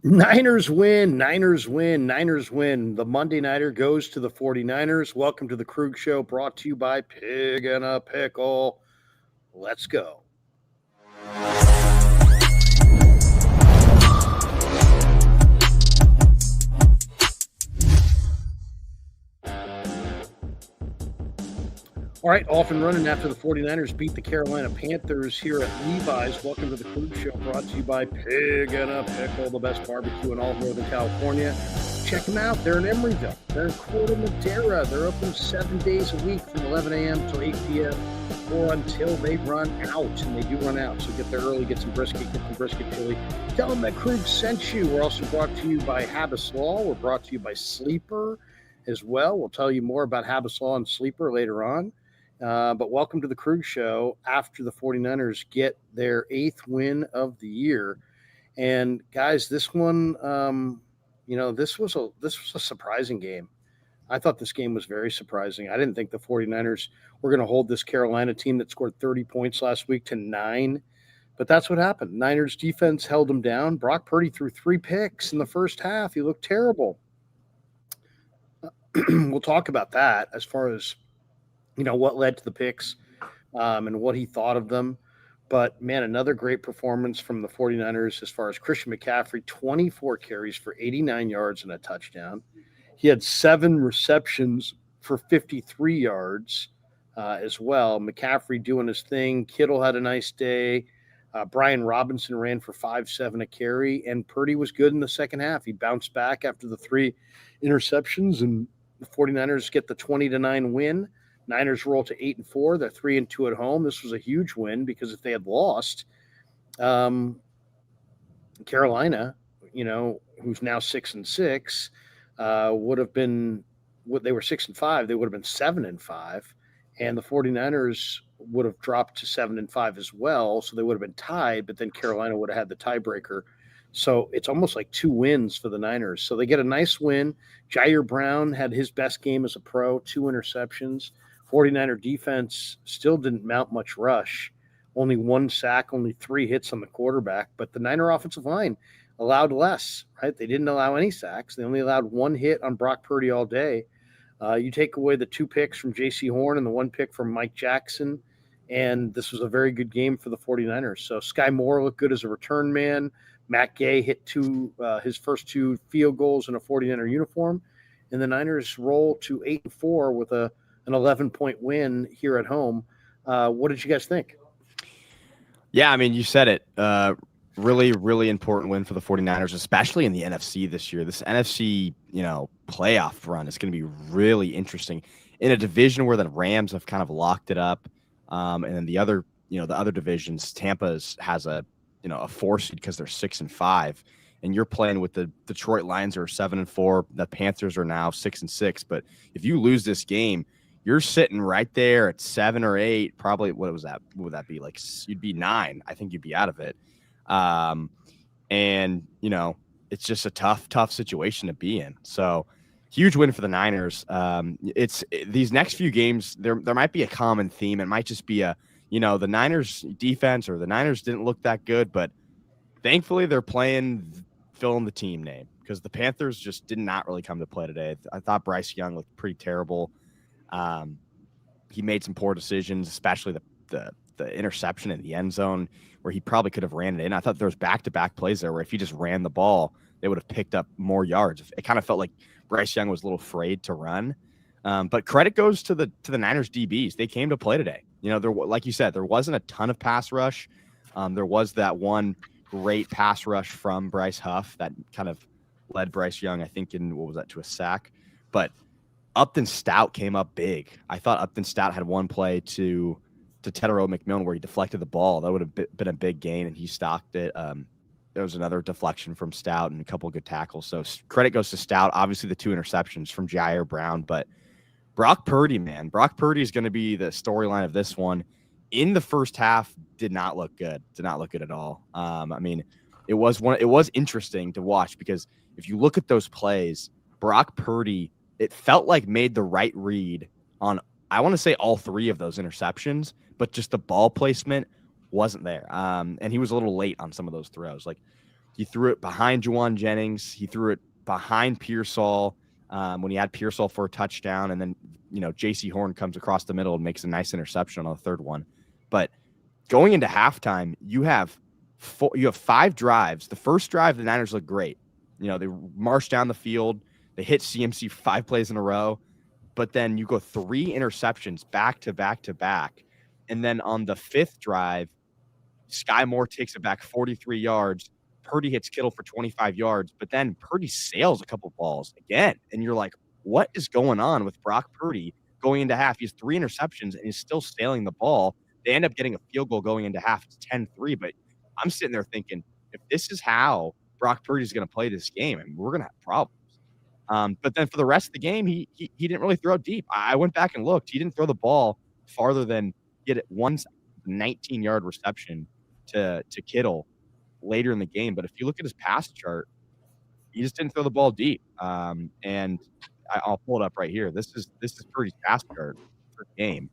Niners win, Niners win, Niners win. The Monday Nighter goes to the 49ers. Welcome to the Krug Show, brought to you by Pig and a Pickle. Let's go. All right, off and running after the 49ers beat the Carolina Panthers here at Levi's. Welcome to the Krug Show, brought to you by Pig and a Pickle, the best barbecue in all of Northern California. Check them out. They're in Emeryville. They're in Corte Madera. They're open 7 days a week from 11 a.m. till 8 p.m. or until they run out, and they do run out. So get there early, get some brisket chili. Tell them that Krug sent you. We're also brought to you by Habbas Law. We're brought to you by Sleeper as well. We'll tell you more about Habbas Law and Sleeper later on. But welcome to the Krug Show after the 49ers get their 8th win of the year. And guys, this one, this was a surprising game. I thought this game was very surprising. I didn't think the 49ers were going to hold this Carolina team that scored 30 points last week to 9. But that's what happened. Niners defense held them down. Brock Purdy threw 3 picks in the first half. He looked terrible. We'll talk about that as far as what led to the picks and what he thought of them. But, man, another great performance from the 49ers as far as Christian McCaffrey, 24 carries for 89 yards and a touchdown. He had 7 receptions for 53 yards as well. McCaffrey doing his thing. Kittle had a nice day. Brian Robinson ran for 5.7 a carry, and Purdy was good in the second half. He bounced back after the 3 interceptions, and the 49ers get the 20-9 win. Niners roll to 8-4. They're 3-2 at home. This was a huge win because if they had lost, Carolina, who's now 6-6, would have been what they were 6-5. They would have been 7-5, and the 49ers would have dropped to 7-5 as well. So they would have been tied, but then Carolina would have had the tiebreaker. So it's almost like 2 wins for the Niners. So they get a nice win. Jair Brown had his best game as a pro, 2 interceptions. 49er defense still didn't mount much rush. Only 1 sack, only 3 hits on the quarterback. But the Niner offensive line allowed less, right? They didn't allow any sacks. They only allowed 1 hit on Brock Purdy all day. You take away the 2 picks from J.C. Horn and the 1 pick from Mike Jackson, and this was a very good game for the 49ers. So Sky Moore looked good as a return man. Matt Gay hit his first 2 field goals in a 49er uniform, and the Niners roll to 8-4 with an 11-point win here at home. What did you guys think? Yeah, I mean, you said it. Really, really important win for the 49ers, especially in the NFC this year. This NFC, playoff run is going to be really interesting in a division where the Rams have kind of locked it up. And then the other divisions, Tampa has a 4 seed because they're 6-5, and you're playing with the Detroit Lions are 7-4. The Panthers are now 6-6. But if you lose this game, you're sitting right there at 7 or 8. Probably what would that be? Like you'd be 9. I think you'd be out of it. And it's just a tough situation to be in. So huge win for the Niners. It's these next few games. There might be a common theme. It might just be the Niners defense or the Niners didn't look that good, but thankfully they're playing fill in the team name because the Panthers just did not really come to play today. I thought Bryce Young looked pretty terrible. He made some poor decisions, especially the interception in the end zone where he probably could have ran it in. I thought there was back-to-back plays there where if he just ran the ball, they would have picked up more yards. It kind of felt like Bryce Young was a little afraid to run. But credit goes to the Niners DBs. They came to play today. Like you said, there wasn't a ton of pass rush. There was that one great pass rush from Bryce Huff that kind of led Bryce Young, I think, to a sack. But Upton Stout came up big. I thought Upton Stout had one play to Tetero McMillan where he deflected the ball. That would have been a big gain, and he stocked it. There was another deflection from Stout and a couple of good tackles. So credit goes to Stout. Obviously, the 2 interceptions from Jair Brown. But Brock Purdy, man. Brock Purdy is going to be the storyline of this one. In the first half, did not look good. Did not look good at all. It was interesting to watch because if you look at those plays, Brock Purdy, it felt like made the right read on, I want to say all 3 of those interceptions, but just the ball placement wasn't there. And he was a little late on some of those throws. Like He threw it behind Juwan Jennings. He threw it behind Pearsall when he had Pearsall for a touchdown. And then, J.C. Horn comes across the middle and makes a nice interception on the third one. But going into halftime, you have 5 drives. The first drive, the Niners look great. They march down the field. They hit CMC 5 plays in a row. But then you go 3 interceptions back to back to back. And then on the 5th drive, Sky Moore takes it back 43 yards. Purdy hits Kittle for 25 yards, but then Purdy sails a couple balls again. And you're like, what is going on with Brock Purdy going into half? He has 3 interceptions and he's still sailing the ball. They end up getting a field goal going into half. It's 10-3, but I'm sitting there thinking, if this is how Brock Purdy is going to play this game, we're going to have problems. But then for the rest of the game, he didn't really throw deep. I went back and looked. He didn't throw the ball farther than get it one 19-yard reception to Kittle later in the game. But if you look at his pass chart, he just didn't throw the ball deep. And I'll pull it up right here. This is Purdy's pass chart for the game.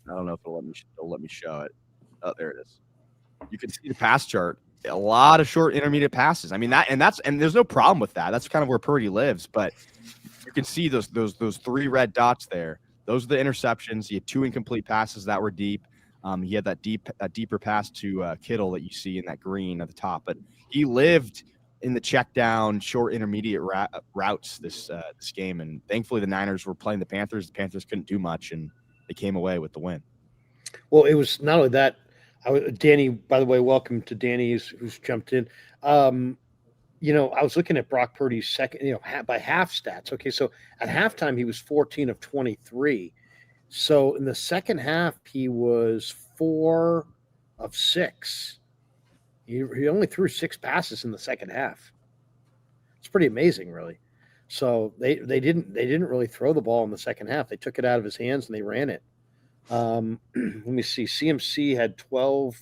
I don't know if it'll let me show it. Oh, there it is. You can see the pass chart. A lot of short intermediate passes. And there's no problem with that. That's kind of where Purdy lives. But you can see those 3 red dots there. Those are the interceptions. He had 2 incomplete passes that were deep. He had that deeper pass to Kittle that you see in that green at the top. But he lived in the check down, short intermediate routes this game. And thankfully the Niners were playing the Panthers. The Panthers couldn't do much, and they came away with the win. Well, it was not only that. Danny, by the way, welcome to Danny who's jumped in. I was looking at Brock Purdy's second, by half stats. Okay, so at halftime he was 14 of 23. So in the second half he was 4 of 6. He only threw 6 passes in the second half. It's pretty amazing, really. So they didn't really throw the ball in the second half. They took it out of his hands and they ran it. Let me see. CMC had 12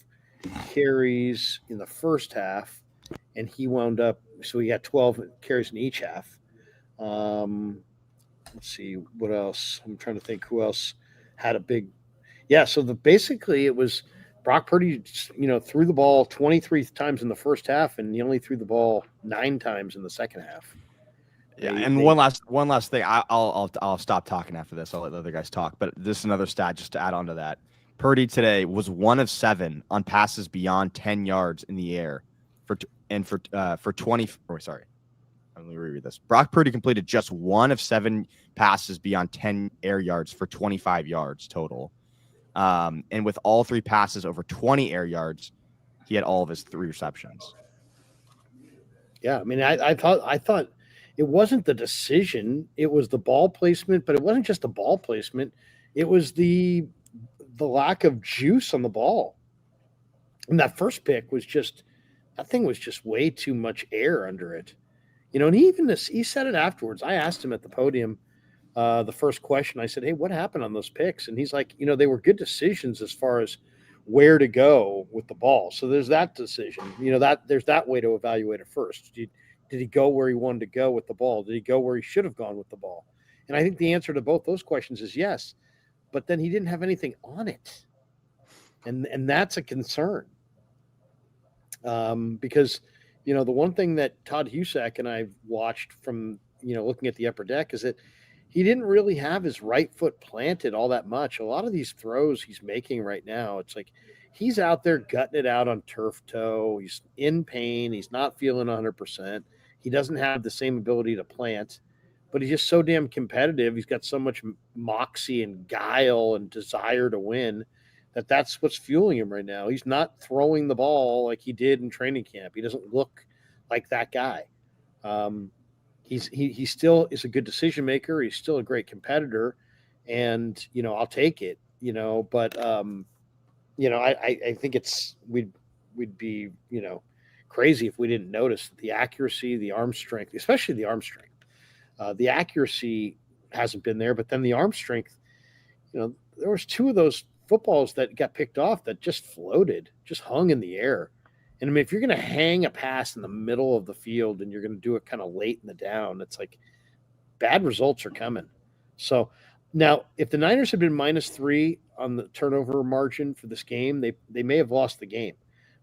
carries in the first half, and he wound up. So he had 12 carries in each half. Let's see what else. I'm trying to think who else had a big. Yeah. So basically it was Brock Purdy. Threw the ball 23 times in the first half, and he only threw the ball 9 times in the second half. Yeah, and one last thing. I'll stop talking after this. I'll let the other guys talk. But this is another stat just to add on to that. Purdy today was 1 of 7 on passes beyond 10 yards in the air for 20. Sorry, let me reread this. Brock Purdy completed just 1 of 7 passes beyond 10 air yards for 25 yards total. And with all 3 passes over 20 air yards, he had all of his 3 receptions. Yeah, I thought. It wasn't the decision. It was the ball placement, but it wasn't just the ball placement. It was the lack of juice on the ball. And that first pick was just way too much air under it. And he said it afterwards. I asked him at the podium the first question. I said, hey, what happened on those picks? And he's like, they were good decisions as far as where to go with the ball. So there's that decision. There's that way to evaluate it first. Did he go where he wanted to go with the ball? Did he go where he should have gone with the ball? And I think the answer to both those questions is yes. But then he didn't have anything on it. And that's a concern. Because, the one thing that Todd Husak and I've watched from, looking at the upper deck is that he didn't really have his right foot planted all that much. A lot of these throws he's making right now, it's like he's out there gutting it out on turf toe. He's in pain. He's not feeling 100%. He doesn't have the same ability to plant, but he's just so damn competitive. He's got so much moxie and guile and desire to win that's what's fueling him right now. He's not throwing the ball like he did in training camp. He doesn't look like that guy. He still is a good decision maker. He's still a great competitor, and I'll take it. But I think we'd be crazy if we didn't notice the accuracy, the arm strength, especially the arm strength. The accuracy hasn't been there, but then the arm strength. There was 2 of those footballs that got picked off that just floated, just hung in the air. And if you're going to hang a pass in the middle of the field and you're going to do it kind of late in the down, it's like bad results are coming. So now, if the Niners had been -3 on the turnover margin for this game, they may have lost the game.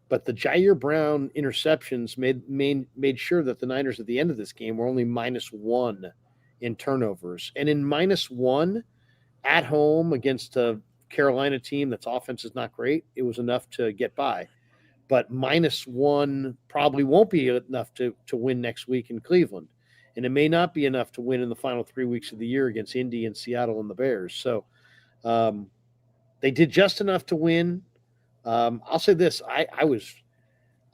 But the Jair Brown interceptions made sure that the Niners at the end of this game were only -1 in turnovers. And in -1 at home against a Carolina team that's offense is not great, it was enough to get by. But -1 probably won't be enough to win next week in Cleveland. And it may not be enough to win in the final 3 weeks of the year against Indy and Seattle and the Bears. So they did just enough to win. I'll say this. I was,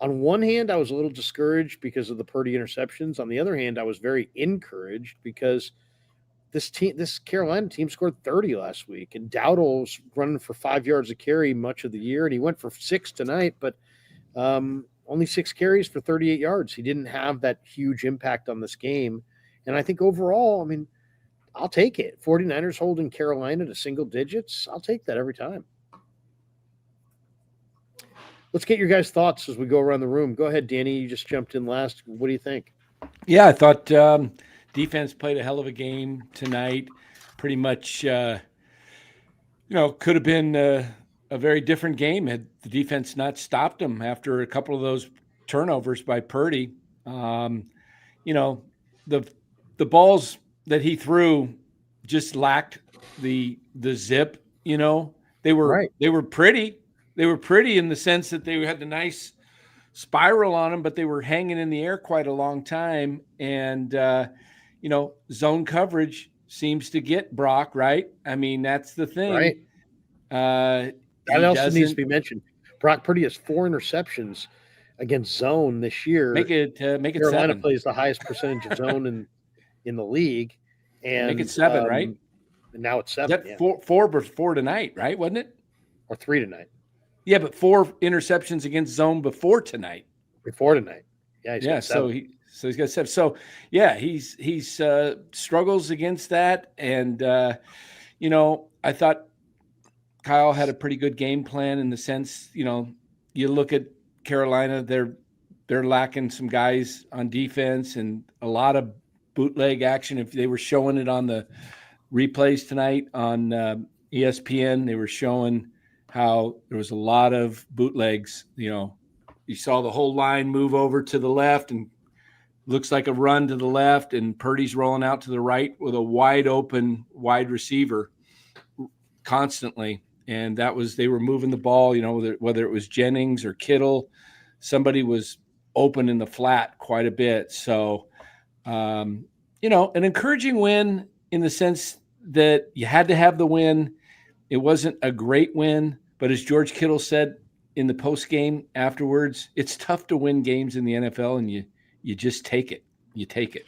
on one hand, I was a little discouraged because of the Purdy interceptions. On the other hand, I was very encouraged because this Carolina team scored 30 last week, and Dowdle's running for 5 yards a carry much of the year, and he went for 6 tonight, but only 6 carries for 38 yards. He didn't have that huge impact on this game. And I think overall, I mean, I'll take it. 49ers holding Carolina to single digits. I'll take that every time. Let's get your guys' thoughts as we go around the room. Go ahead, Danny. You just jumped in last. What do you think? Yeah, I thought defense played a hell of a game tonight. Pretty much, could have been a very different game had the defense not stopped them after a couple of those turnovers by Purdy. The balls that he threw just lacked the zip. They were pretty. They were pretty in the sense that they had the nice spiral on them, but they were hanging in the air quite a long time. And zone coverage seems to get Brock, right. I mean, that's the thing. Right. That also needs to be mentioned. Brock Purdy has 4 interceptions against zone this year. Make it Carolina 7. plays the highest percentage of zone in the league, and make it 7, right? And now it's 7. That yeah. four before tonight, right? Wasn't it? Or 3 tonight. Yeah, but 4 interceptions against zone before tonight. Before tonight, yeah. He's got 7. So he's got 7. So yeah, he's struggles against that, and I thought Kyle had a pretty good game plan in the sense, you look at Carolina, they're lacking some guys on defense and a lot of bootleg action. If they were showing it on the replays tonight on ESPN, they were showing how there was a lot of bootlegs. You saw the whole line move over to the left and looks like a run to the left, and Purdy's rolling out to the right with a wide open wide receiver constantly. And they were moving the ball, whether it was Jennings or Kittle, somebody was open in the flat quite a bit. So, an encouraging win in the sense that you had to have the win. It wasn't a great win, but as George Kittle said in the post game afterwards, it's tough to win games in the NFL, and you just take it. You take it.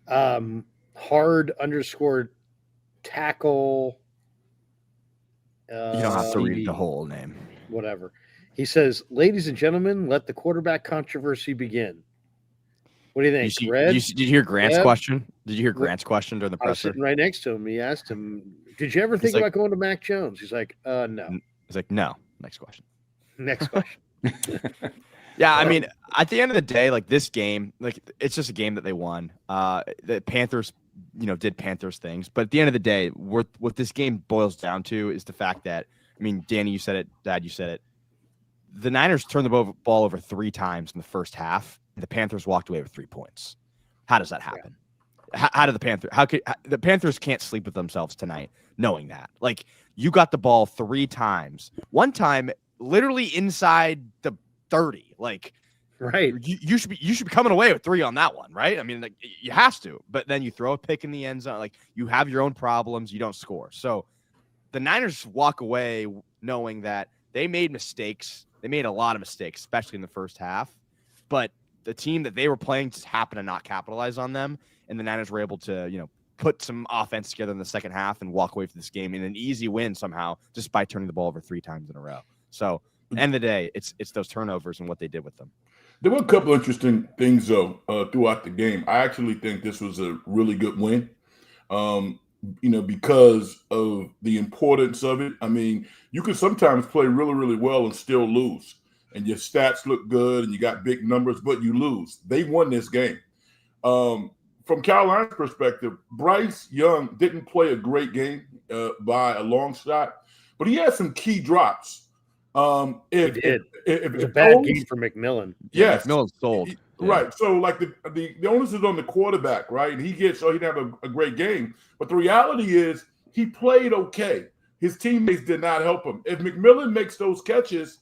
Hard_tackle. You don't have to read the whole name. Whatever. He says, ladies and gentlemen, let the quarterback controversy begin. What do you think? Did you hear Grant's question? Did you hear Grant's question during the I was presser? sitting right next to him. He asked him, did you ever think about going to Mac Jones? He's like, no. He's like, no. Next question. Next question. Yeah, I mean, at the end of the day, like this game, like it's just a game that they won. The Panthers, did Panthers things, but at the end of the day, what this game boils down to is the fact that, I mean, Danny, you said it, Dad, you said it. The Niners turned the ball over 3 times in the first half, and the Panthers walked away with 3 points. How does that happen? Yeah. How did the Panthers can't sleep with themselves tonight, knowing that? Like, you got the ball 3 times. One time, literally inside the 30. Like, right. You should be coming away with 3 on that one, right? I mean, like, you have to. But then you throw a pick in the end zone. Like, you have your own problems. You don't score. So the Niners walk away knowing that they made mistakes. They made a lot of mistakes, especially in the first half. But the team that they were playing just happened to not capitalize on them. And the Niners were able to, put some offense together in the second half and walk away from this game in an easy win somehow, just by turning the ball over 3 times in a row. So, end of the day, it's those turnovers and what they did with them. There were a couple of interesting things, though, throughout the game. I actually think this was a really good win, because of the importance of it. I mean, you can sometimes play really, really well and still lose, and your stats look good and you got big numbers, but you lose. They won this game. From Carolina's perspective, Bryce Young didn't play a great game by a long shot, but he had some key drops He If did. if It was a if bad Jones- game for McMillan. yes, McMillan's sold. right. So like the onus is on the quarterback, right? And he didn't have a great game. But the reality is he played okay. His teammates did not help him. If McMillan makes those catches,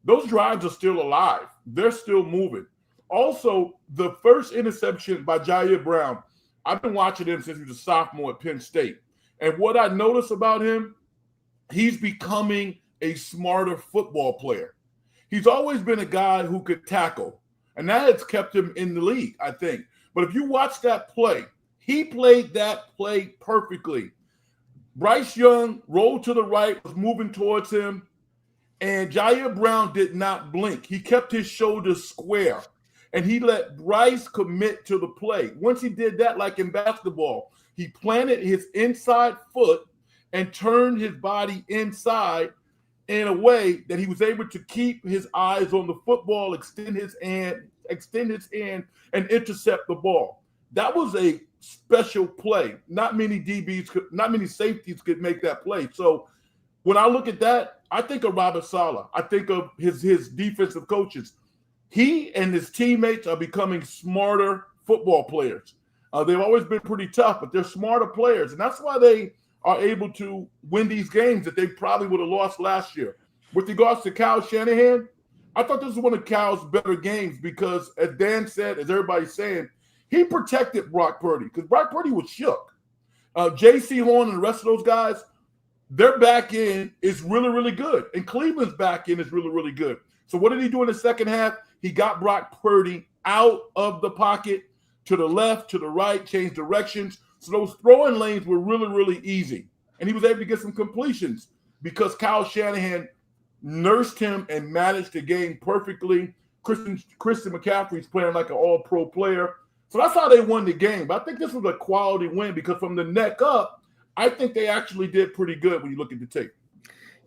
those drives are still alive. They're still moving. Also, the first interception by Jair Brown, I've been watching him since he was a sophomore at Penn State. And what I notice about him, he's becoming a smarter football player. He's always been a guy who could tackle, and that has kept him in the league, I think. But if you watch that play, he played that play perfectly. Bryce Young rolled to the right, was moving towards him, and Jair Brown did not blink. He kept his shoulders square, and he let Bryce commit to the play. Once he did that, like in basketball, he planted his inside foot and turned his body inside in a way that he was able to keep his eyes on the football, extend his hand, and intercept the ball. That was a special play. Not many safeties could make that play. So when I look at that, I think of Robert Saleh. I think of his defensive coaches. He and his teammates are becoming smarter football players. They've always been pretty tough, but they're smarter players, and that's why they are able to win these games that they probably would have lost last year. With regards to Kyle Shanahan, I thought this was one of Cal's better games because, as Dan said, as everybody's saying, he protected Brock Purdy because Brock Purdy was shook. J.C. Horn and the rest of those guys, their back end is really, really good. And Cleveland's back end is really, really good. So what did he do in the second half? He got Brock Purdy out of the pocket to the left, to the right, changed directions. So those throwing lanes were really, really easy. And he was able to get some completions because Kyle Shanahan nursed him and managed the game perfectly. Christian McCaffrey's playing like an all-pro player. So that's how they won the game. But I think this was a quality win because from the neck up, I think they actually did pretty good when you look at the tape.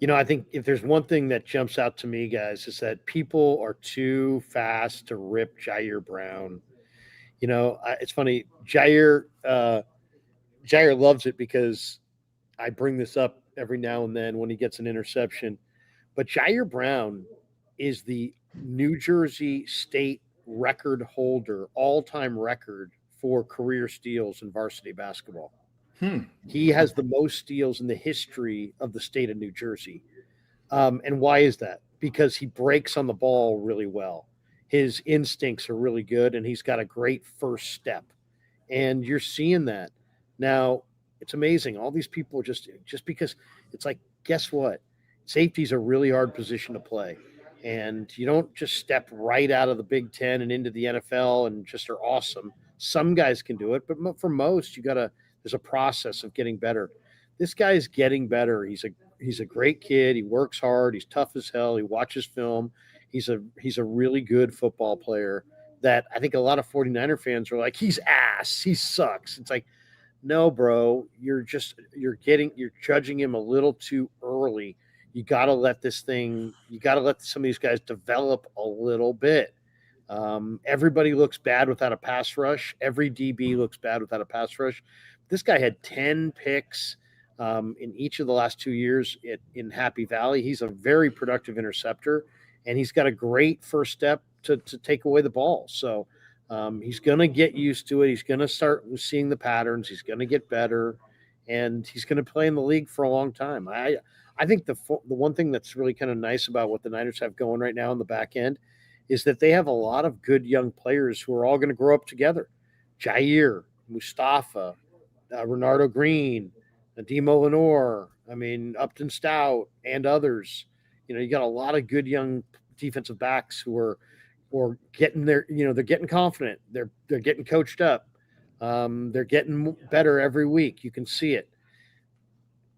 You know, I think if there's one thing that jumps out to me, guys, is that people are too fast to rip Jair Brown. You know, it's funny. Jair loves it because I bring this up every now and then when he gets an interception. But Jair Brown is the New Jersey State record holder, all-time record for career steals in varsity basketball. He has the most steals in the history of the state of New Jersey. And why is that? Because he breaks on the ball really well. His instincts are really good, and he's got a great first step. And you're seeing that. Now, it's amazing. All these people just because it's like, guess what? Safety's a really hard position to play. And you don't just step right out of the Big Ten and into the NFL and just are awesome. Some guys can do it, but for most, there's a process of getting better. This guy is getting better. He's a great kid. He works hard. He's tough as hell. He watches film. He's a really good football player that I think a lot of 49er fans are like, he's ass. He sucks. It's like, no, bro, you're judging him a little too early. You got to let some of these guys develop a little bit. Everybody looks bad without a pass rush. Every DB looks bad without a pass rush. This guy had 10 picks in each of the last 2 years in Happy Valley. He's a very productive interceptor, and he's got a great first step to take away the ball. So he's going to get used to it. He's going to start seeing the patterns. He's going to get better, and he's going to play in the league for a long time. I think the one thing that's really kind of nice about what the Niners have going right now on the back end is that they have a lot of good young players who are all going to grow up together. Jair, Mustafa, Renardo Green, Ademo Lenore, Upton Stout, and others. You know, you got a lot of good young defensive backs who are getting they're getting confident. They're getting coached up. They're getting better every week. You can see it.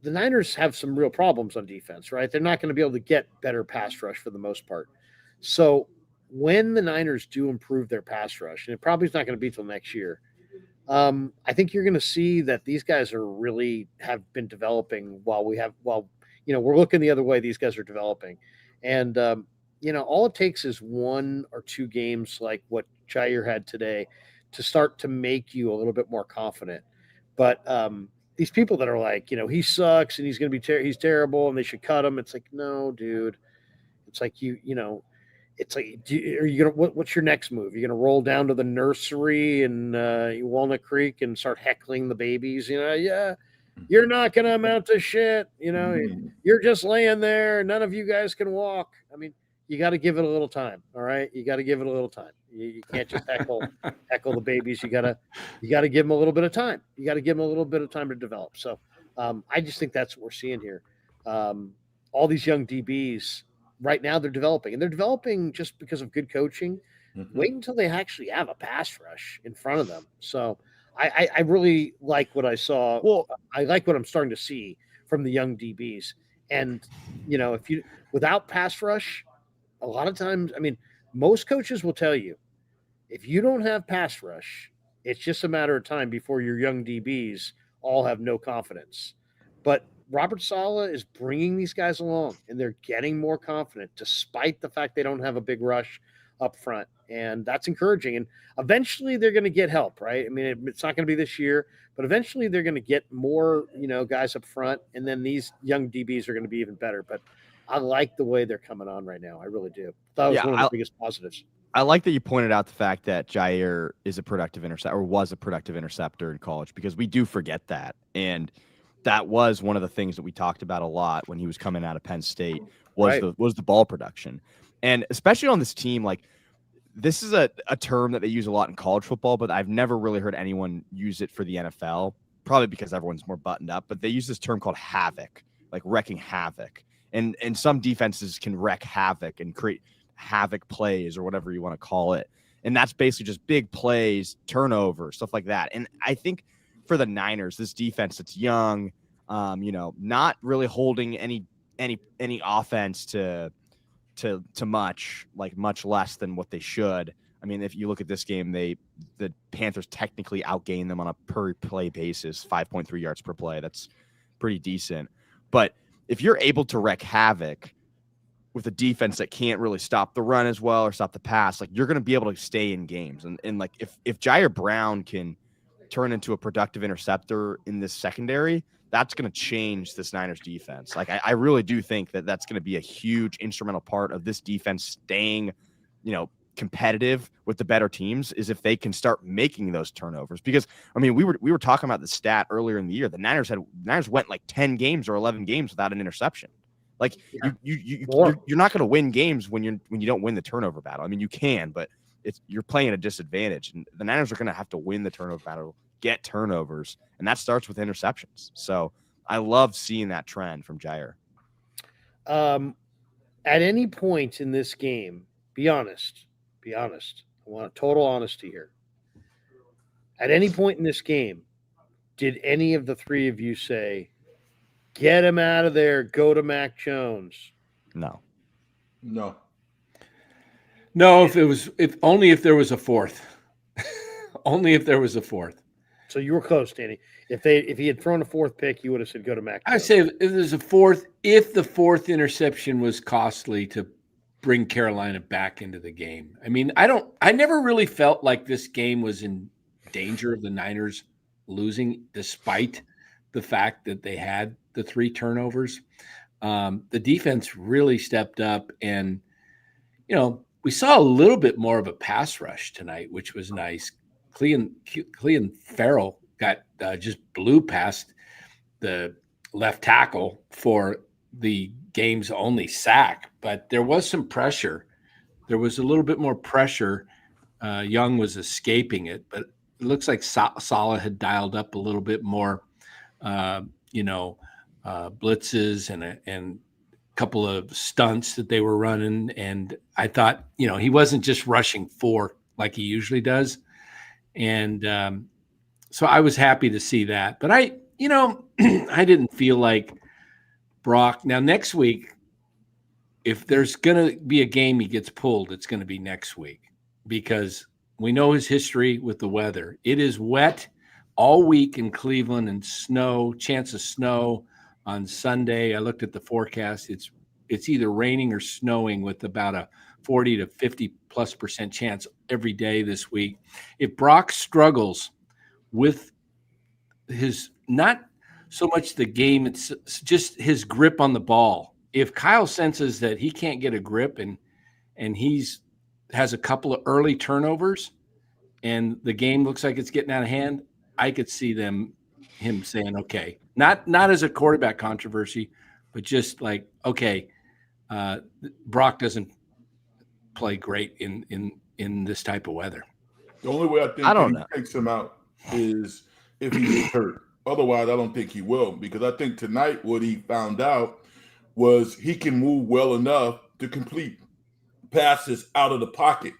The Niners have some real problems on defense, right? They're not going to be able to get better pass rush for the most part. So when the Niners do improve their pass rush, and it probably is not going to be till next year, I think you're going to see that these guys have been developing while we're looking the other way. These guys are developing. And, all it takes is 1 or 2 games like what Jair had today to start to make you a little bit more confident. But these people that are like, he sucks and he's going to be he's terrible and they should cut him. It's like, no, dude, It's like it's like, are you gonna what's your next move? You're gonna roll down to the nursery in Walnut Creek and start heckling the babies? Yeah, you're not gonna amount to shit. You're just laying there. None of you guys can walk. I mean, you got to give it a little time. All right, you got to give it a little time. You can't just heckle the babies. You gotta give them a little bit of time. You got to give them a little bit of time to develop. So I just think that's what we're seeing here. All these young DBs. Right now, they're developing, and they're developing just because of good coaching. Mm-hmm. Wait until they actually have a pass rush in front of them. So I really like what I saw. Well, I like what I'm starting to see from the young DBs. And, if you without pass rush, a lot of times, I mean, most coaches will tell you, if you don't have pass rush, it's just a matter of time before your young DBs all have no confidence. But Robert Saleh is bringing these guys along, and they're getting more confident despite the fact they don't have a big rush up front. And that's encouraging. And eventually they're going to get help, right? I mean, it's not going to be this year, but eventually they're going to get more, guys up front. And then these young DBs are going to be even better. But I like the way they're coming on right now. I really do. That was one of the biggest positives. I like that you pointed out the fact that Jair is a productive interceptor, or was a productive interceptor in college, because we do forget that. And that was one of the things that we talked about a lot when he was coming out of Penn State was the ball production. And especially on this team, like, this is a term that they use a lot in college football, but I've never really heard anyone use it for the NFL, probably because everyone's more buttoned up. But they use this term called havoc, like wrecking havoc. And some defenses can wreck havoc and create havoc plays or whatever you want to call it. And that's basically just big plays, turnovers, stuff like that. And I think for the Niners, this defense that's young, not really holding any offense to much less than what they should. I mean, if you look at this game, the Panthers technically outgained them on a per play basis, 5.3 yards per play. That's pretty decent. But if you're able to wreak havoc with a defense that can't really stop the run as well or stop the pass, like, you're going to be able to stay in games. And like, if Jair Brown can turn into a productive interceptor in this secondary, that's going to change this Niners defense. Like, I really do think that that's going to be a huge instrumental part of this defense staying, competitive with the better teams, is if they can start making those turnovers. Because, I mean, we were talking about the stat earlier in the year. The Niners went like 10 games or 11 games without an interception. Like, you're not going to win games when you don't win the turnover battle. I mean, you can, but you're playing at a disadvantage, and the Niners are going to have to win the turnover battle, get turnovers, and that starts with interceptions. So I love seeing that trend from Jair. At any point in this game, be honest. I want total honesty here. At any point in this game, did any of the three of you say, get him out of there, go to Mac Jones? No. If only if there was a fourth. Only if there was a fourth. So you were close, Danny. If he had thrown a fourth pick, you would have said go to Mac Jones. I say if there's a fourth, if the fourth interception was costly to bring Carolina back into the game. I mean, I never really felt like this game was in danger of the Niners losing, despite the fact that they had the 3 turnovers. The defense really stepped up, and, we saw a little bit more of a pass rush tonight, which was nice. Clean Farrell got just blew past the left tackle for the game's only sack, but there was some pressure. There was a little bit more pressure. Young was escaping it, but it looks like Saleh had dialed up a little bit more, blitzes and a couple of stunts that they were running. And I thought, he wasn't just rushing 4 like he usually does. And so I was happy to see that. But I didn't feel like Brock. Now, next week, if there's going to be a game he gets pulled, it's going to be next week, because we know his history with the weather. It is wet all week in Cleveland, and chance of snow on Sunday. I looked at the forecast. It's either raining or snowing with about a 40 to 50+% chance every day this week. If Brock struggles with his, not so much the game, it's just his grip on the ball, if Kyle senses that he can't get a grip and has a couple of early turnovers and the game looks like it's getting out of hand, I could see him saying, okay, not as a quarterback controversy, but just like, okay, Brock doesn't play great in this type of weather. The only way I think that he takes him out is if he gets hurt. Otherwise, I don't think he will, because I think tonight what he found out was he can move well enough to complete passes out of the pocket.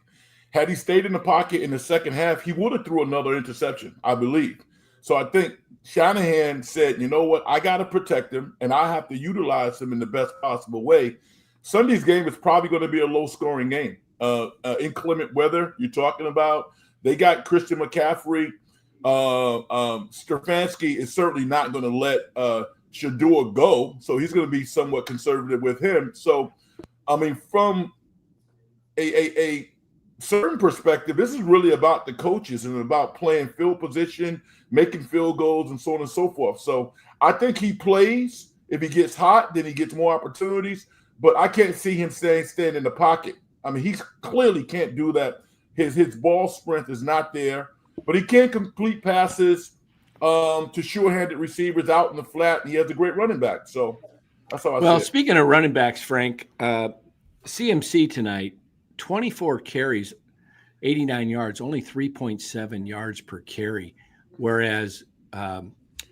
Had he stayed in the pocket in the second half, he would have threw another interception, I believe. So I think Shanahan said, you know what, I got to protect him, and I have to utilize him in the best possible way. Sunday's game is probably going to be a low-scoring game. Inclement weather you're talking about. They got Christian McCaffrey. Stefanski is certainly not going to let Shador go, so he's going to be somewhat conservative with him. So, I mean, from a certain perspective, this is really about the coaches and about playing field position, making field goals, and so on and so forth. So I think he plays. If he gets hot, then he gets more opportunities. But I can't see him staying in the pocket. I mean, he clearly can't do that. His ball strength is not there. But he can complete passes to sure-handed receivers out in the flat, and he has a great running back. So that's how I see it. Well, speaking of running backs, Frank, CMC tonight, 24 carries, 89 yards, only 3.7 yards per carry, whereas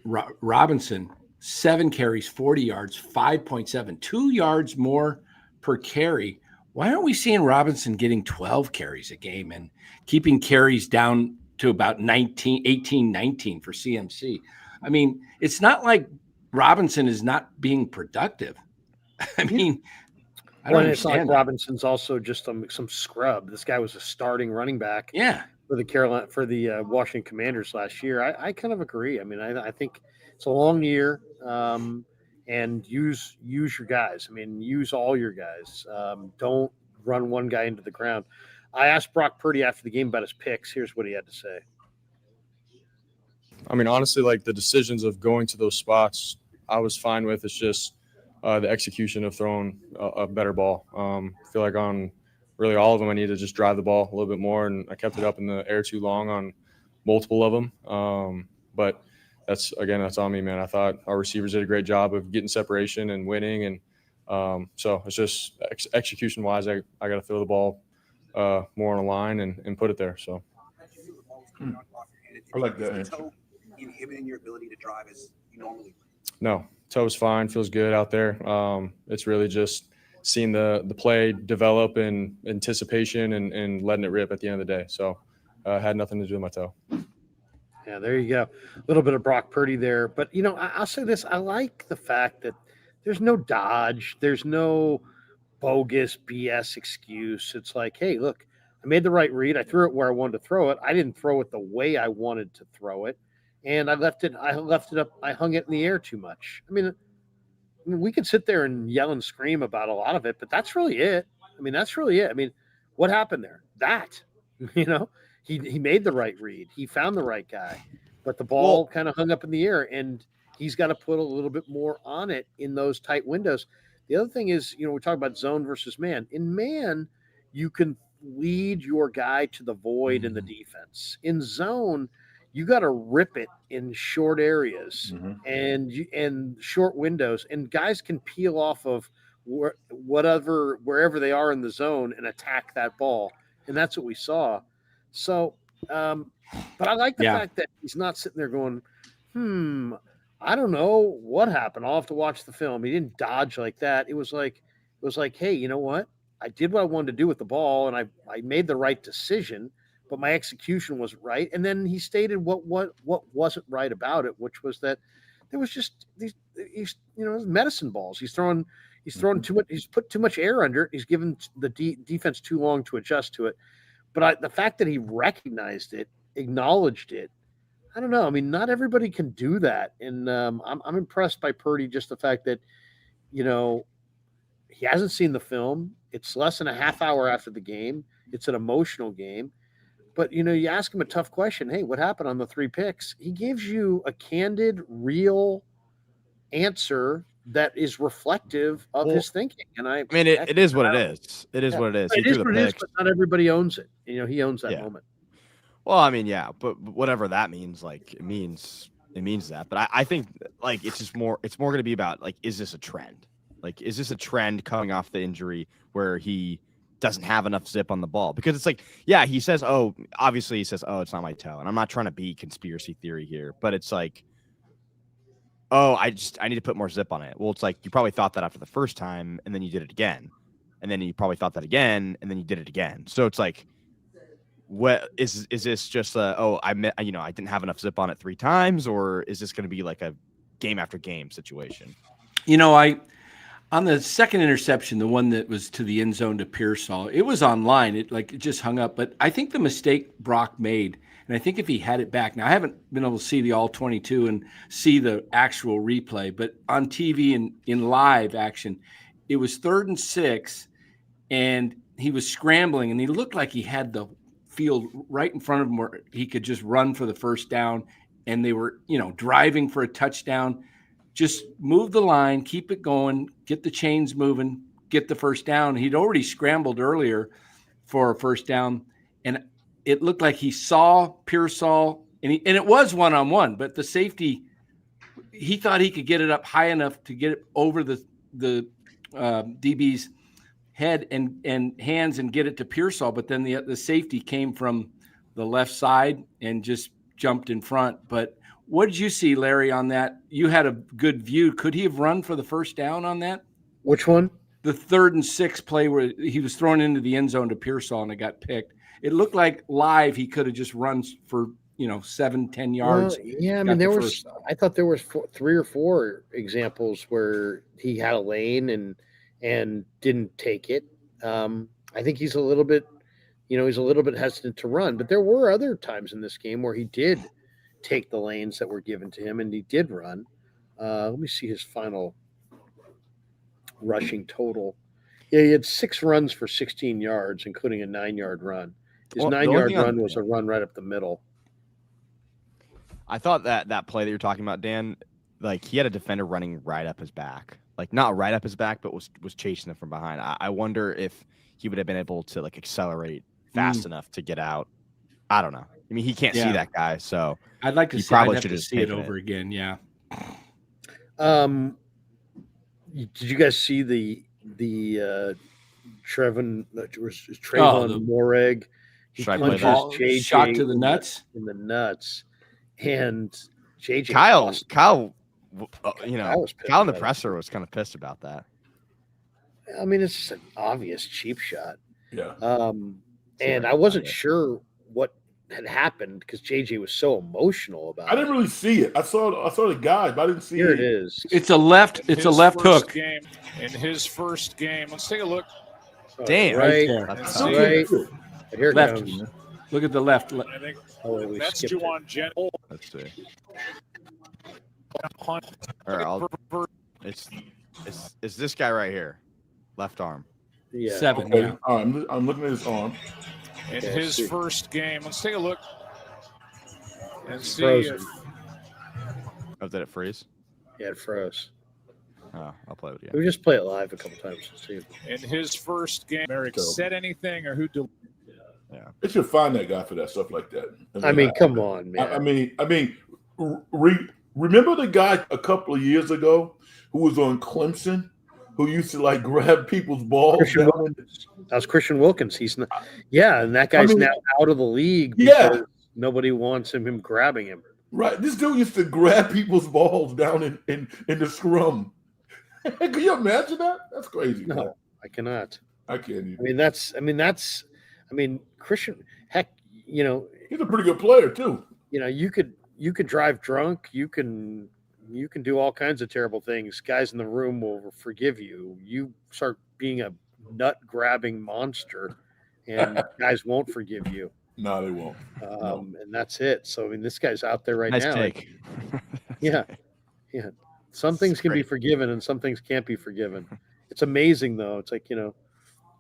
Robinson, 7 carries, 40 yards, 5.7, 2 yards more per carry. Why aren't we seeing Robinson getting 12 carries a game and keeping carries down to about 18, 19 for CMC? I mean, it's not like Robinson is not being productive. I mean, I don't understand. Like Robinson's also just some scrub. This guy was a starting running back. Yeah. For the Washington Commanders last year. I kind of agree. I mean, I think it's a long year, and use your guys. I mean, use all your guys. Don't run one guy into the ground. I asked Brock Purdy after the game about his picks. Here's what he had to say. I mean, honestly, like the decisions of going to those spots, I was fine with. It's just the execution of throwing a better ball. I feel like on really all of them, I need to just drive the ball a little bit more, and I kept it up in the air too long on multiple of them. But that's on me, man. I thought our receivers did a great job of getting separation and winning, and so it's just execution-wise, I got to throw the ball more on the line and put it there. So I like that answer. Inhibiting your ability to drive as you normally would? No, toe's fine, feels good out there. It's really just seeing the play develop in anticipation and letting it rip at the end of the day. So had nothing to do with my toe. Yeah, there you go. A little bit of Brock Purdy there. But, I'll say this. I like the fact that there's no dodge. There's no bogus BS excuse. It's like, hey, look, I made the right read. I threw it where I wanted to throw it. I didn't throw it the way I wanted to throw it. And I left it up. I hung it in the air too much. I mean, we could sit there and yell and scream about a lot of it, but that's really it. I mean, that's really it. I mean, what happened there? That, he made the right read. He found the right guy, but the ball kind of hung up in the air, and he's got to put a little bit more on it in those tight windows. The other thing is, we talk about zone versus man. In man, you can lead your guy to the void in the defense. In zone, you got to rip it in short areas and short windows, and guys can peel off of wherever they are in the zone and attack that ball, and that's what we saw. So, but I like the fact that he's not sitting there going, I don't know what happened. I'll have to watch the film. He didn't dodge like that. It was like, hey, you know what? I did what I wanted to do with the ball, and I made the right decision, but my execution wasn't right. And then he stated what wasn't right about it, which was that there was just these medicine balls. He's throwing too much. He's put too much air under it. He's given the defense too long to adjust to it. But the fact that he recognized it, acknowledged it, I don't know. I mean, not everybody can do that, and I'm impressed by Purdy. Just the fact that he hasn't seen the film. It's less than a half hour after the game. It's an emotional game. But, you ask him a tough question. Hey, what happened on the 3 picks? He gives you a candid, real answer that is reflective of his thinking. And I mean, it is what it is. It is what it is. He It is threw the what it is, picks. but not everybody owns it. He owns that moment. Well, I mean, yeah, but whatever that means, like it means that. But I think like it's more going to be about like, is this a trend? Like, is this a trend coming off the injury where he doesn't have enough zip on the ball? Because it's like, yeah, he says, obviously he says, it's not my toe. And I'm not trying to be conspiracy theory here, but it's like, I need to put more zip on it. Well, it's like you probably thought that after the first time, and then you did it again, and then you probably thought that again, and then you did it again. So it's like, what is this just I didn't have enough zip on it 3 times, or is this going to be like a game after game situation? On the second interception, the one that was to the end zone to Pearsall, it was online. It just hung up. But I think the mistake Brock made, and I think if he had it back, now I haven't been able to see the all 22 and see the actual replay, but on TV and in live action, it was 3rd and 6, and he was scrambling, and he looked like he had the field right in front of him where he could just run for the first down, and they were, driving for a touchdown. Just move the line, keep it going, get the chains moving, get the first down. He'd already scrambled earlier for a first down, and it looked like he saw Pearsall, and it was one-on-one, but the safety, he thought he could get it up high enough to get it over the DB's head and hands and get it to Pearsall, but then the safety came from the left side and just jumped in front. But what did you see, Larry, on that? You had a good view. Could he have run for the first down on that? Which one? The 3rd and 6 play where he was thrown into the end zone to Pearsall and it got picked. It looked like live he could have just run for 7-10 yards. Well, yeah, I mean I thought there was 3 or 4 examples where he had a lane and didn't take it. I think he's a little bit hesitant to run, but there were other times in this game where he did take the lanes that were given to him and he did run. Let me see his final rushing total. Yeah, he had 6 runs for 16 yards, including a 9-yard run. His 9-yard run was a run right up the middle. I thought that play that you're talking about, Dan, like he had a defender running right up his back. Like not right up his back, but was chasing him from behind. I wonder if he would have been able to like accelerate fast enough to get out. I don't know. I mean, he can't see that guy, so I'd like to see it over again. Yeah. Did you guys see the Trayvon Moreg? He punches JJ shot to the nuts in the nuts, and JJ Kyle, Kyle in the it. presser was kind of pissed about that. I mean, it's just an obvious cheap shot. Yeah. And I wasn't sure what had happened because JJ was so emotional about it. I didn't really see it. I saw the guy, but I didn't see Here it. it is. It's a left hook. In his first game. Let's take a look. Damn. Right. Right. Here it Left. comes. Look at the left. I think We that's skipped it. Juwan Gentle. Let's see. Hunt. All right, it's this guy right here, left arm. Yeah. 7. Okay. Yeah. All right, I'm looking at his arm. In Okay, his see. first game. Let's take a look and see Frozen. if Oh, did it freeze? Yeah, it froze. Oh, I'll play with you. We just play it live a couple times to see. in his first game Merrick So- said anything or who They should find that guy for that stuff like that. I mean, come on, man. Remember the guy a couple of years ago who was on Clemson, who used to like grab people's balls? Christian Wilkins. That was Christian Wilkins. He's not. Yeah, and that guy's now out of the league Yeah. because nobody wants him grabbing him. Right. This dude used to grab people's balls down in the scrum. Can you imagine that? That's crazy. No, man. I cannot. I can't even. I mean, Christian. Heck, He's a pretty good player too. you could drive drunk. You can do all kinds of terrible things. Guys in the room will forgive you. You start being a nut grabbing monster, and guys won't forgive you. No, they won't. And that's it. So I mean, this guy's out there right Nice now. take. Yeah. Some things can be forgiven and some things can't be forgiven. It's amazing though. It's like,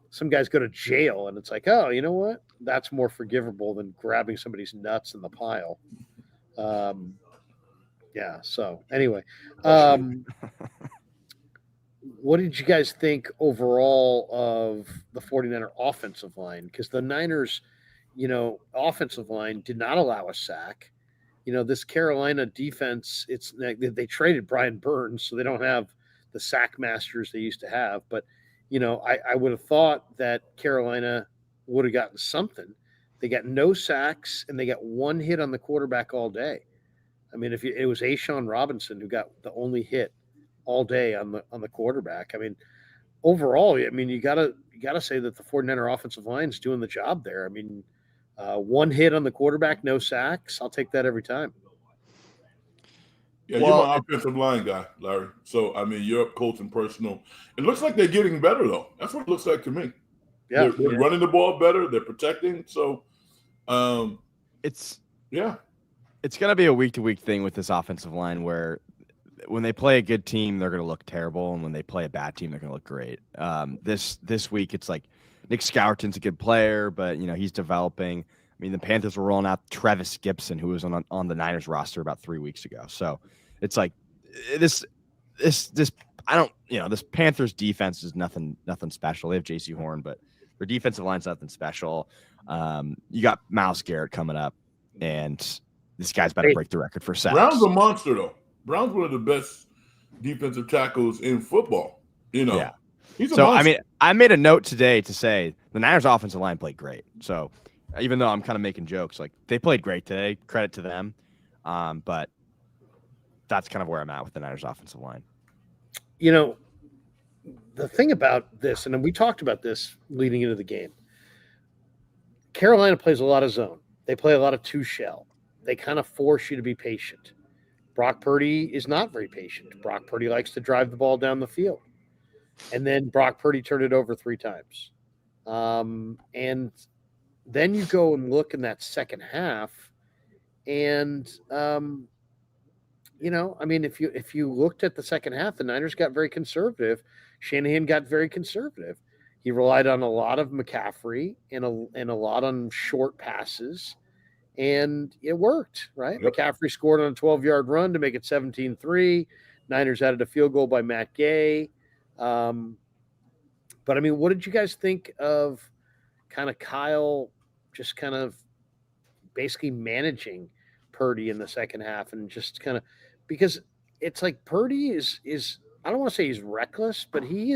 some guys go to jail and it's like, oh, you know what? That's more forgivable than grabbing somebody's nuts in the pile. Yeah. So anyway, what did you guys think overall of the 49er offensive line? Because the Niners, offensive line did not allow a sack. This Carolina defense, they traded Brian Burns, so they don't have the sack masters they used to have. But, I would have thought that Carolina would have gotten something. They got no sacks, and they got one hit on the quarterback all day. I mean, it was Ashawn Robinson who got the only hit all day on the quarterback. I mean, overall, you gotta say that the 49er offensive line is doing the job there. I mean, one hit on the quarterback, no sacks. I'll take that every time. Yeah, you're my offensive line guy, Larry. So, you're up close and personal. It looks like they're getting better, though. That's what it looks like to me. Yeah, they're running the ball better. They're protecting. So, it's going to be a week-to-week thing with this offensive line where when they play a good team, they're going to look terrible, and when they play a bad team, they're going to look great. This week, it's like Nick Scourton's a good player, but he's developing. I mean, the Panthers were rolling out Travis Gibson, who was on the Niners roster about 3 weeks ago. So it's like this Panthers defense is nothing special. They have J.C. Horn, but their defensive line's nothing special. You got Myles Garrett coming up, and this guy's about to break the record for sacks. Brown's a monster, though. Brown's one of the best defensive tackles in football. Yeah. He's a monster. I made a note today to say the Niners offensive line played great. So even though I'm kind of making jokes, like they played great today, credit to them. But that's kind of where I'm at with the Niners offensive line. The thing about this, and we talked about this leading into the game, Carolina plays a lot of zone. They play a lot of two shell. They kind of force you to be patient. Brock Purdy is not very patient. Brock Purdy likes to drive the ball down the field. And then Brock Purdy turned it over 3 times. And then you go and look in that second half, and if you looked at the second half, the Niners got very conservative. Shanahan got very conservative. He relied on a lot of McCaffrey and a lot on short passes, and it worked, right? Yep. McCaffrey scored on a 12-yard run to make it 17-3. Niners added a field goal by Matt Gay. But what did you guys think of kind of Kyle just kind of basically managing Purdy in the second half, and just kind of, because it's like Purdy is I don't want to say he's reckless, but he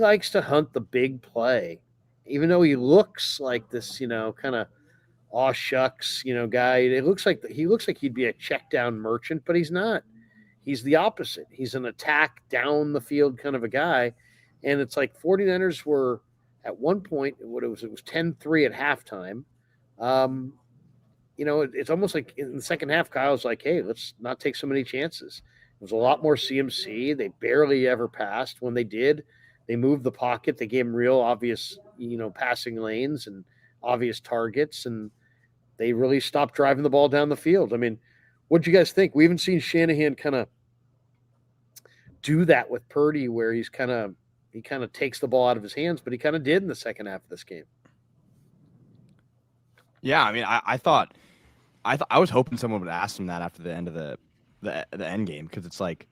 likes to hunt the big play, even though he looks like this, kind of aw shucks, guy. He looks like he'd be a check down merchant, but he's not. He's the opposite. He's an attack down the field kind of a guy. And it's like 49ers were at one point, it was 10-3 at halftime. It's almost like in the second half, Kyle's like, hey, let's not take so many chances. It was a lot more CMC. They barely ever passed. When they did, they moved the pocket. They gave them real obvious, passing lanes and obvious targets, and they really stopped driving the ball down the field. What do you guys think? We haven't seen Shanahan kind of do that with Purdy, where he kind of takes the ball out of his hands, but he kind of did in the second half of this game. Yeah, I was hoping someone would ask him that after the end of the end game, because it's like,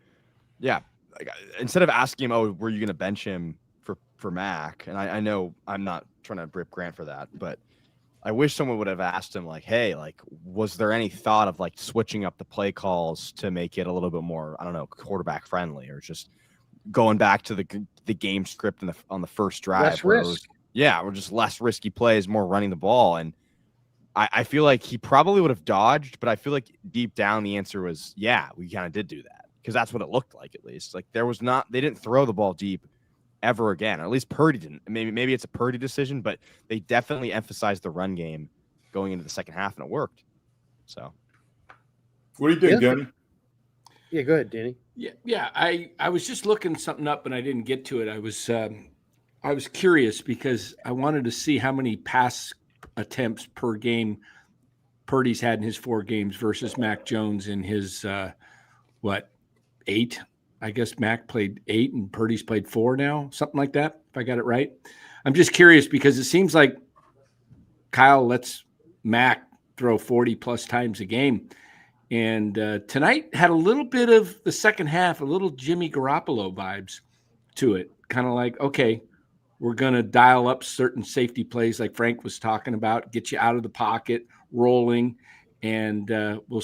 yeah, like, instead of asking him, oh, were you going to bench him for Mac? And I know I'm not trying to rip Grant for that, but I wish someone would have asked him, like, hey, like, was there any thought of like switching up the play calls to make it a little bit more, I don't know, quarterback friendly, or just going back to the game script on the first drive? Less risk. We're just less risky plays, more running the ball. And I feel like he probably would have dodged, but I feel like deep down the answer was, yeah, we kind of did do that, because that's what it looked like, at least. Like they didn't throw the ball deep ever again, or at least Purdy didn't. Maybe it's a Purdy decision, but they definitely emphasized the run game going into the second half, and it worked. So, what do you think, Danny? Yeah, go ahead, Danny. Yeah. I was just looking something up, and I didn't get to it. I was curious because I wanted to see how many pass attempts per game Purdy's had in his 4 games versus Mac Jones in his 8. I guess Mac played 8 and Purdy's played 4 now, something like that, if I got it right. I'm just curious because it seems like Kyle lets Mac throw 40 plus times a game. And tonight had a little bit of the second half, a little Jimmy Garoppolo vibes to it. Kind of like, okay, we're going to dial up certain safety plays like Frank was talking about, get you out of the pocket, rolling, and we'll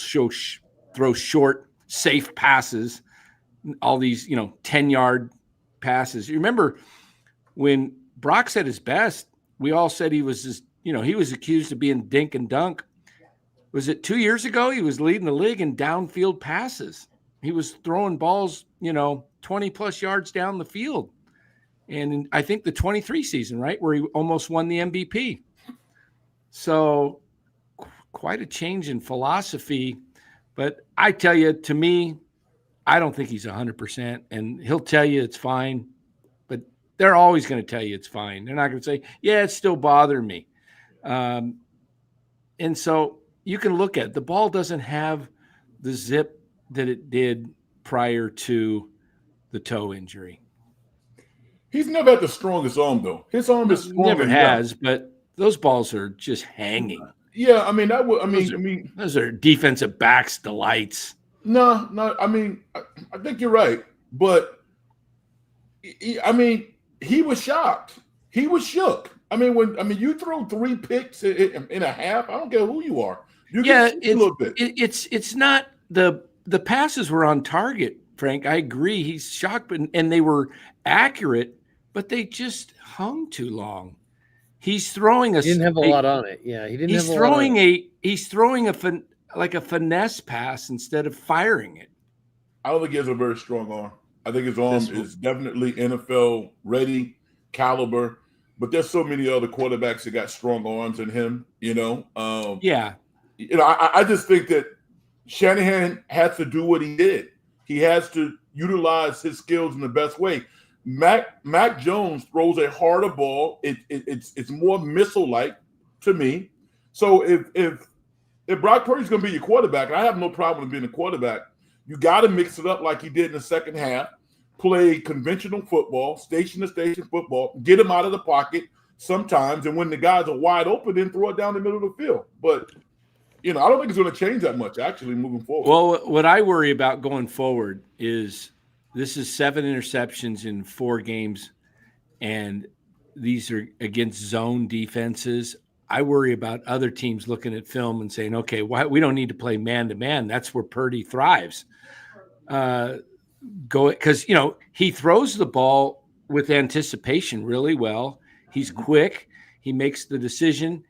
throw short, safe passes, all these, 10-yard passes. You remember when Brock's at his best, we all said he was just, he was accused of being dink and dunk. Was it 2 years ago? He was leading the league in downfield passes. He was throwing balls, 20 plus yards down the field. And I think the 23 season, right, where he almost won the MVP. So quite a change in philosophy. But I tell you, to me, I don't think he's 100%. And he'll tell you it's fine. But they're always going to tell you it's fine. They're not going to say, yeah, it's still bothering me. And so you can look at it. The ball doesn't have the zip that it did prior to the toe injury. He's never had the strongest arm, though. His arm is stronger. Never has, but those balls are just hanging. Yeah, I mean that would. I mean, those are defensive backs' delights. No. I mean, I think you're right, but he was shocked. He was shook. You throw 3 picks in a half. I don't care who you are. You get a little bit. It's not the passes were on target, Frank. I agree. He's shocked, and they were accurate, but they just hung too long. He's throwing He didn't have a lot on it. Yeah, he didn't. He's have a throwing lot on it. He's throwing a finesse pass instead of firing it. I don't think he has a very strong arm. I think his arm is definitely NFL ready caliber, but there's so many other quarterbacks that got strong arms than him. I just think that Shanahan has to do what he did. He has to utilize his skills in the best way. Mac Jones throws a harder ball. It's more missile-like to me. So if Brock Purdy's going to be your quarterback, and I have no problem with being a quarterback, you got to mix it up like he did in the second half. Play conventional football, station-to-station football, get him out of the pocket sometimes, and when the guys are wide open, then throw it down the middle of the field. But, I don't think it's going to change that much, actually, moving forward. Well, what I worry about going forward is this is 7 interceptions in 4 games, and these are against zone defenses. I worry about other teams looking at film and saying, okay, we don't need to play man-to-man. That's where Purdy thrives. Because he throws the ball with anticipation really well. He's quick. He makes the decision,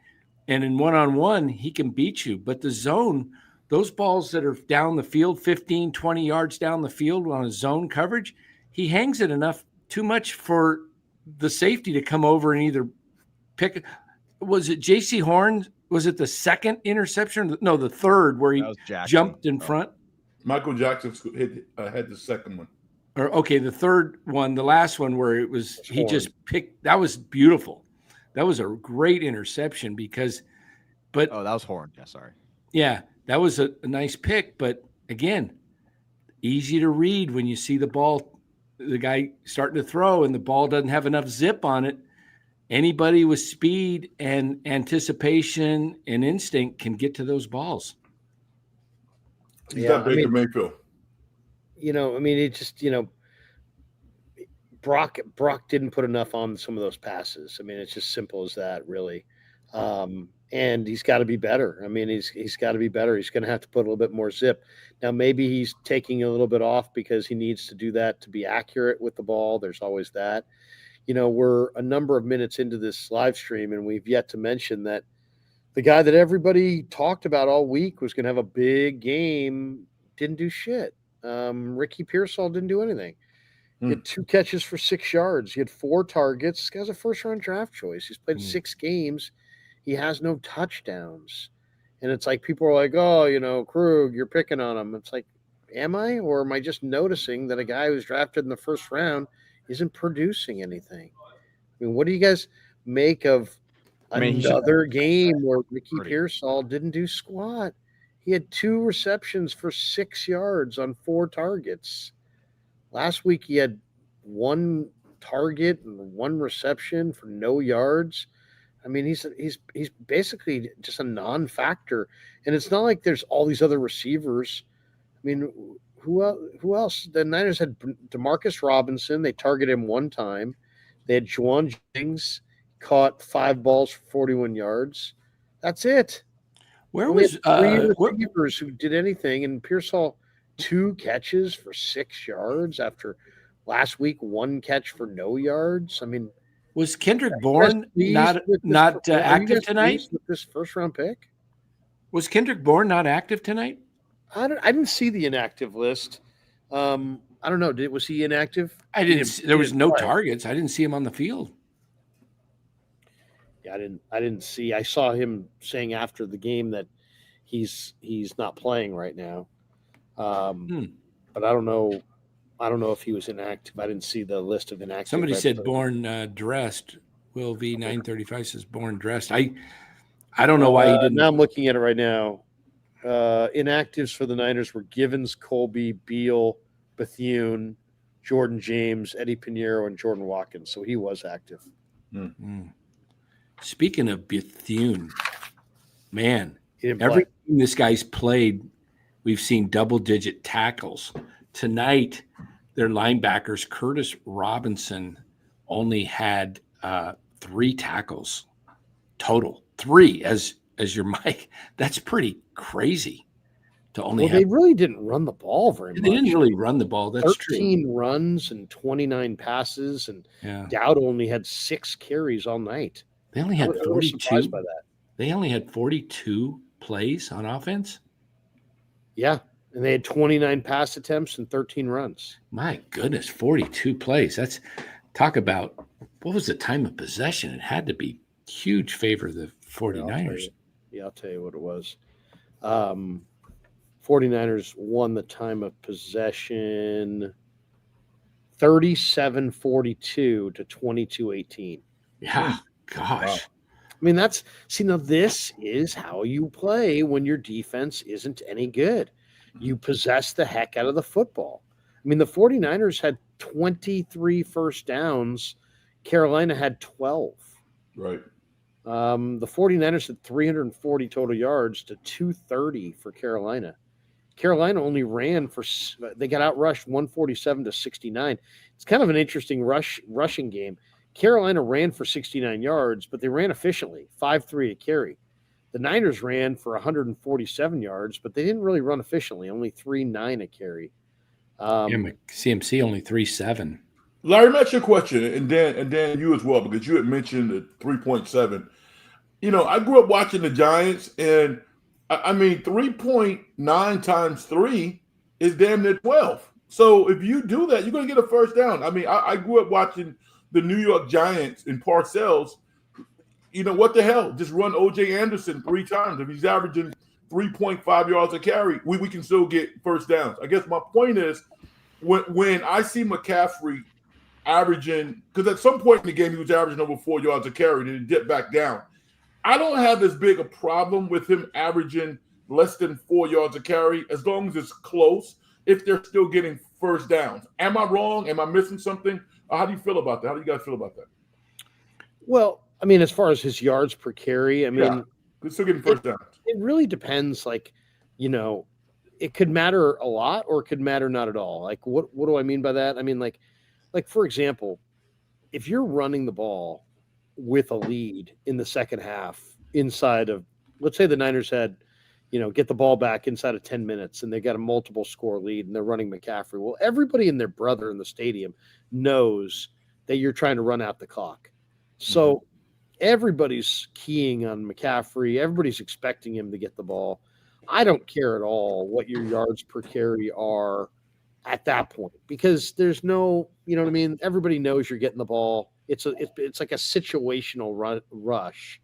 and in one-on-one, he can beat you. But the zone, those balls that are down the field, 15, 20 yards down the field on a zone coverage, he hangs it too much for the safety to come over and either pick. Was it J.C. Horn? Was it the second interception? No, the third where he jumped in front. Michael Jackson had the second one. The third one, the last one where it was he just picked. That was beautiful. That was a great interception that was Horn. Yeah, sorry. Yeah, that was a nice pick, but again, easy to read when you see the ball, the guy starting to throw, and the ball doesn't have enough zip on it. Anybody with speed and anticipation and instinct can get to those balls. He's got Baker Mayfield. It just, Brock didn't put enough on some of those passes. It's just simple as that, really. And he's got to be better. He's got to be better. He's going to have to put a little bit more zip. Now, maybe he's taking a little bit off because he needs to do that to be accurate with the ball. There's always that. We're a number of minutes into this live stream, and we've yet to mention that the guy that everybody talked about all week was going to have a big game didn't do shit. Ricky Pearsall didn't do anything. He had 2 catches for 6 yards. He had 4 targets. This guy's a first-round draft choice. He's played 6 games. He has no touchdowns. And it's like people are like, oh, Krug, you're picking on him. It's like, am I? Or am I just noticing that a guy who's drafted in the first round isn't producing anything? What do you guys make of another game where Ricky Pearsall didn't do squat? He had 2 receptions for 6 yards on 4 targets. Last week he had 1 target and 1 reception for no yards. I mean, he's basically just a non-factor, and it's not like there's all these other receivers. I mean, who else? The Niners had Demarcus Robinson. They targeted him one time. They had Juwan Jennings, caught 5 balls for 41 yards. That's it. Where Only was had 3 receivers who did anything, and Pearsall 2 catches for 6 yards after last week 1 catch for no yards. I mean, was Kendrick Bourne not active tonight? With this first-round pick, was Kendrick Bourne not active tonight? I didn't see the inactive list. I don't know. Was he inactive? I didn't. There was no targets. I didn't see him on the field. Yeah, I didn't see. I saw him saying after the game that he's not playing right now. But I don't know. I don't know if he was inactive. I didn't see the list of inactive. Somebody said Bourne dressed. Will V 935 says Bourne dressed. I don't know why he didn't. Now I'm looking at it right now. Inactives for the Niners were Givens, Colby, Beal, Bethune, Jordan James, Eddie Pinheiro, and Jordan Watkins. So he was active. Speaking of Bethune, man, Every every team this guy's played, we've seen double-digit tackles. Tonight, their linebackers, Curtis Robinson, only had 3 tackles total. 3 as your mic. That's pretty crazy to only have. They really didn't run the ball very much. They didn't really run the ball. That's 13 true. runs and 29 passes, and Dowd only had 6 carries all night. They only had 42. I was surprised by that. They only had 42 plays on offense. Yeah, and they had 29 pass attempts and 13 runs. My goodness, 42 plays. That's talk about what was the time of possession? It had to be huge favor of the 49ers. I'll tell you what it was. 49ers won the time of possession 37-42 to 22-18. Yeah, gosh. Wow. I mean, now this is how you play when your defense isn't any good. You possess the heck out of the football. I mean, the 49ers had 23 first downs. Carolina had 12. Right. The 49ers had 340 total yards to 230 for Carolina. Carolina only ran they got outrushed 147 to 69. It's kind of an interesting rushing game. Carolina ran for 69 yards, but they ran efficiently, 5-3 a carry. The Niners ran for 147 yards, but they didn't really run efficiently, only 3-9 a carry. CMC only 3-7. Larry, that's your question, and Dan, you as well, because you had mentioned the 3.7. You know, I grew up watching the Giants, and I mean, 3.9 times 3 is damn near 12. So if you do that, you're going to get a first down. I mean, I grew up watching the New York Giants in Parcells. You know, what the hell? Just run O.J. Anderson 3 times. If he's averaging 3.5 yards a carry, we can still get first downs. I guess my point is when I see McCaffrey averaging, because at some point in the game he was averaging over 4 yards a carry and he dipped back down. I don't have as big a problem with him averaging less than 4 yards a carry as long as it's close if they're still getting first downs. Am I wrong? Am I missing something? How do you feel about that? How do you guys feel about that? Well, I mean, as far as his yards per carry, I mean, they're still getting first downs. It really depends. Like, you know, it could matter a lot or it could matter not at all. Like, what do I mean by that? I mean, like for example, if you're running the ball with a lead in the second half inside of, let's say the Niners had, you know, get the ball back inside of 10 minutes and they got a multiple score lead and they're running McCaffrey. Well, everybody and their brother in the stadium knows that you're trying to run out the clock. So everybody's keying on McCaffrey. Everybody's expecting him to get the ball. I don't care at all what your yards per carry are at that point because there's no, you know what I mean? Everybody knows you're getting the ball. It's like a situational rush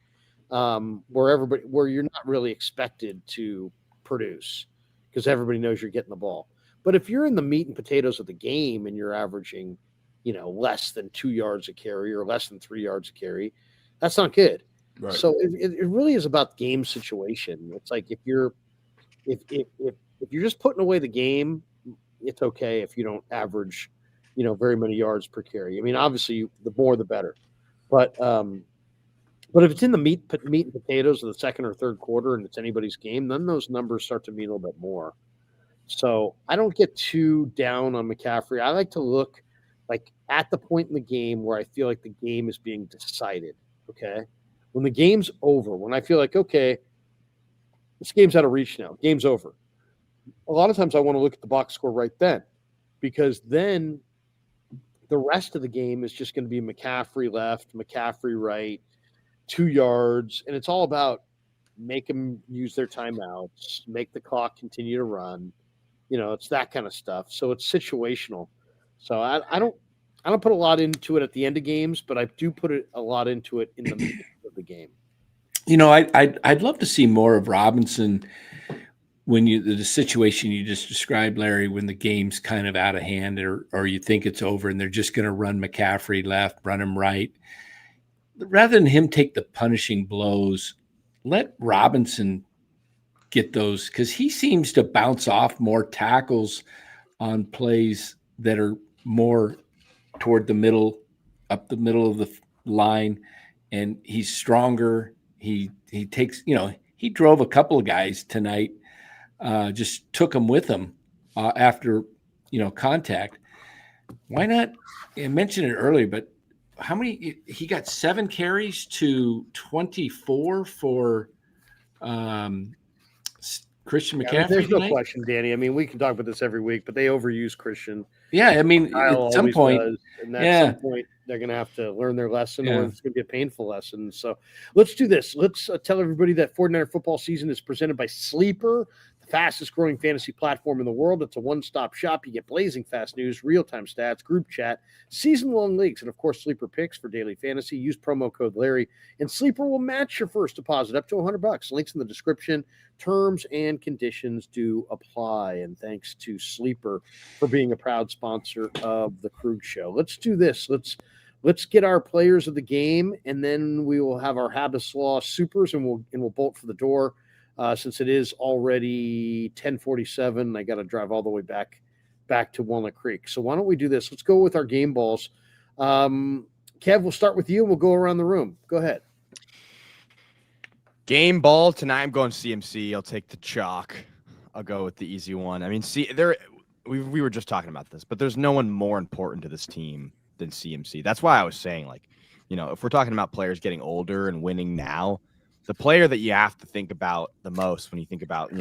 where you're not really expected to produce because everybody knows you're getting the ball. But if you're in the meat and potatoes of the game and you're averaging, you know, less than 2 yards a carry or less than 3 yards a carry, that's not good. Right. So it really is about game situation. It's like if you're just putting away the game, it's okay if you don't average, you know, very many yards per carry. I mean, obviously, the more the better. But But if it's in the meat and potatoes of the second or third quarter and it's anybody's game, then those numbers start to mean a little bit more. So I don't get too down on McCaffrey. I like to look like at the point in the game where I feel like the game is being decided. Okay. When the game's over, when I feel like, okay, this game's out of reach now, game's over. A lot of times I want to look at the box score right then, because then the rest of the game is just going to be McCaffrey left, McCaffrey right, 2 yards. And it's all about make them use their timeouts, make the clock continue to run. It's that kind of stuff. So it's situational. So I don't put a lot into it at the end of games, but I do put a lot into it in the middle of the game. I'd love to see more of Robinson when the situation you just described, Larry, when the game's kind of out of hand or you think it's over and they're just going to run McCaffrey left, run him right. Rather than him take the punishing blows, let Robinson get those, because he seems to bounce off more tackles on plays that are more toward the middle, up the middle of the line, and he's stronger. He takes, he drove a couple of guys tonight, just took them with him after, contact. Why not? I mentioned it earlier, but how many? He got 7 carries to 24 for Christian McCaffrey. There's no tonight? question, Danny. I mean, we can talk about this every week, but they overuse Christian. Yeah, I mean, Kyle at some point, does, and at some point, they're going to have to learn their lesson, or it's going to be a painful lesson. So let's do this. Let's tell everybody that 49er football season is presented by Sleeper, the fastest growing fantasy platform in the world. It's a one-stop shop. You get blazing fast news, real-time stats, group chat, season-long leagues, and, of course, Sleeper picks for daily fantasy. Use promo code Larry, and Sleeper will match your first deposit up to $100. Links in the description. Terms and conditions do apply. And thanks to Sleeper for being a proud sponsor of the Krueger Show. Let's do this. Let's get our players of the game, and then we will have our Habbas Law supers, and we'll bolt for the door. Since it is already 10:47, I got to drive all the way back to Walnut Creek. So why don't we do this? Let's go with our game balls. Kev, we'll start with you, and we'll go around the room. Go ahead. Game ball tonight. I'm going CMC. I'll take the chalk. I'll go with the easy one. I mean, we were just talking about this, but there's no one more important to this team than CMC. That's why I was saying, if we're talking about players getting older and winning now, the player that you have to think about the most when you think about,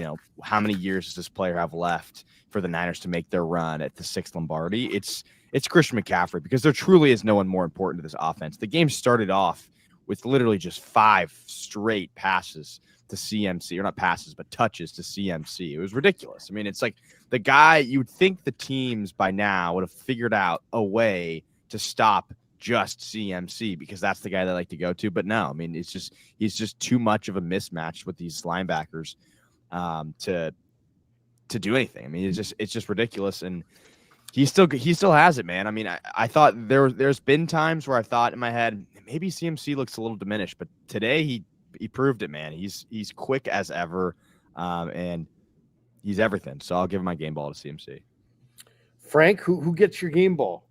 how many years does this player have left for the Niners to make their run at the 6th Lombardi? It's Christian McCaffrey, because there truly is no one more important to this offense. The game started off with literally just 5 straight passes to CMC, or not passes, but touches to CMC. It was ridiculous. I mean, it's like the guy, you would think the teams by now would have figured out a way to stop just CMC, because that's the guy they like to go to. But no, I mean, he's just too much of a mismatch with these linebackers to do anything. I mean, it's just ridiculous. And he still has it, man. I mean, I thought there's been times where I thought in my head, maybe CMC looks a little diminished, but today he proved it, man. He's quick as ever, and he's everything. So I'll give my game ball to CMC. Frank, who gets your game ball?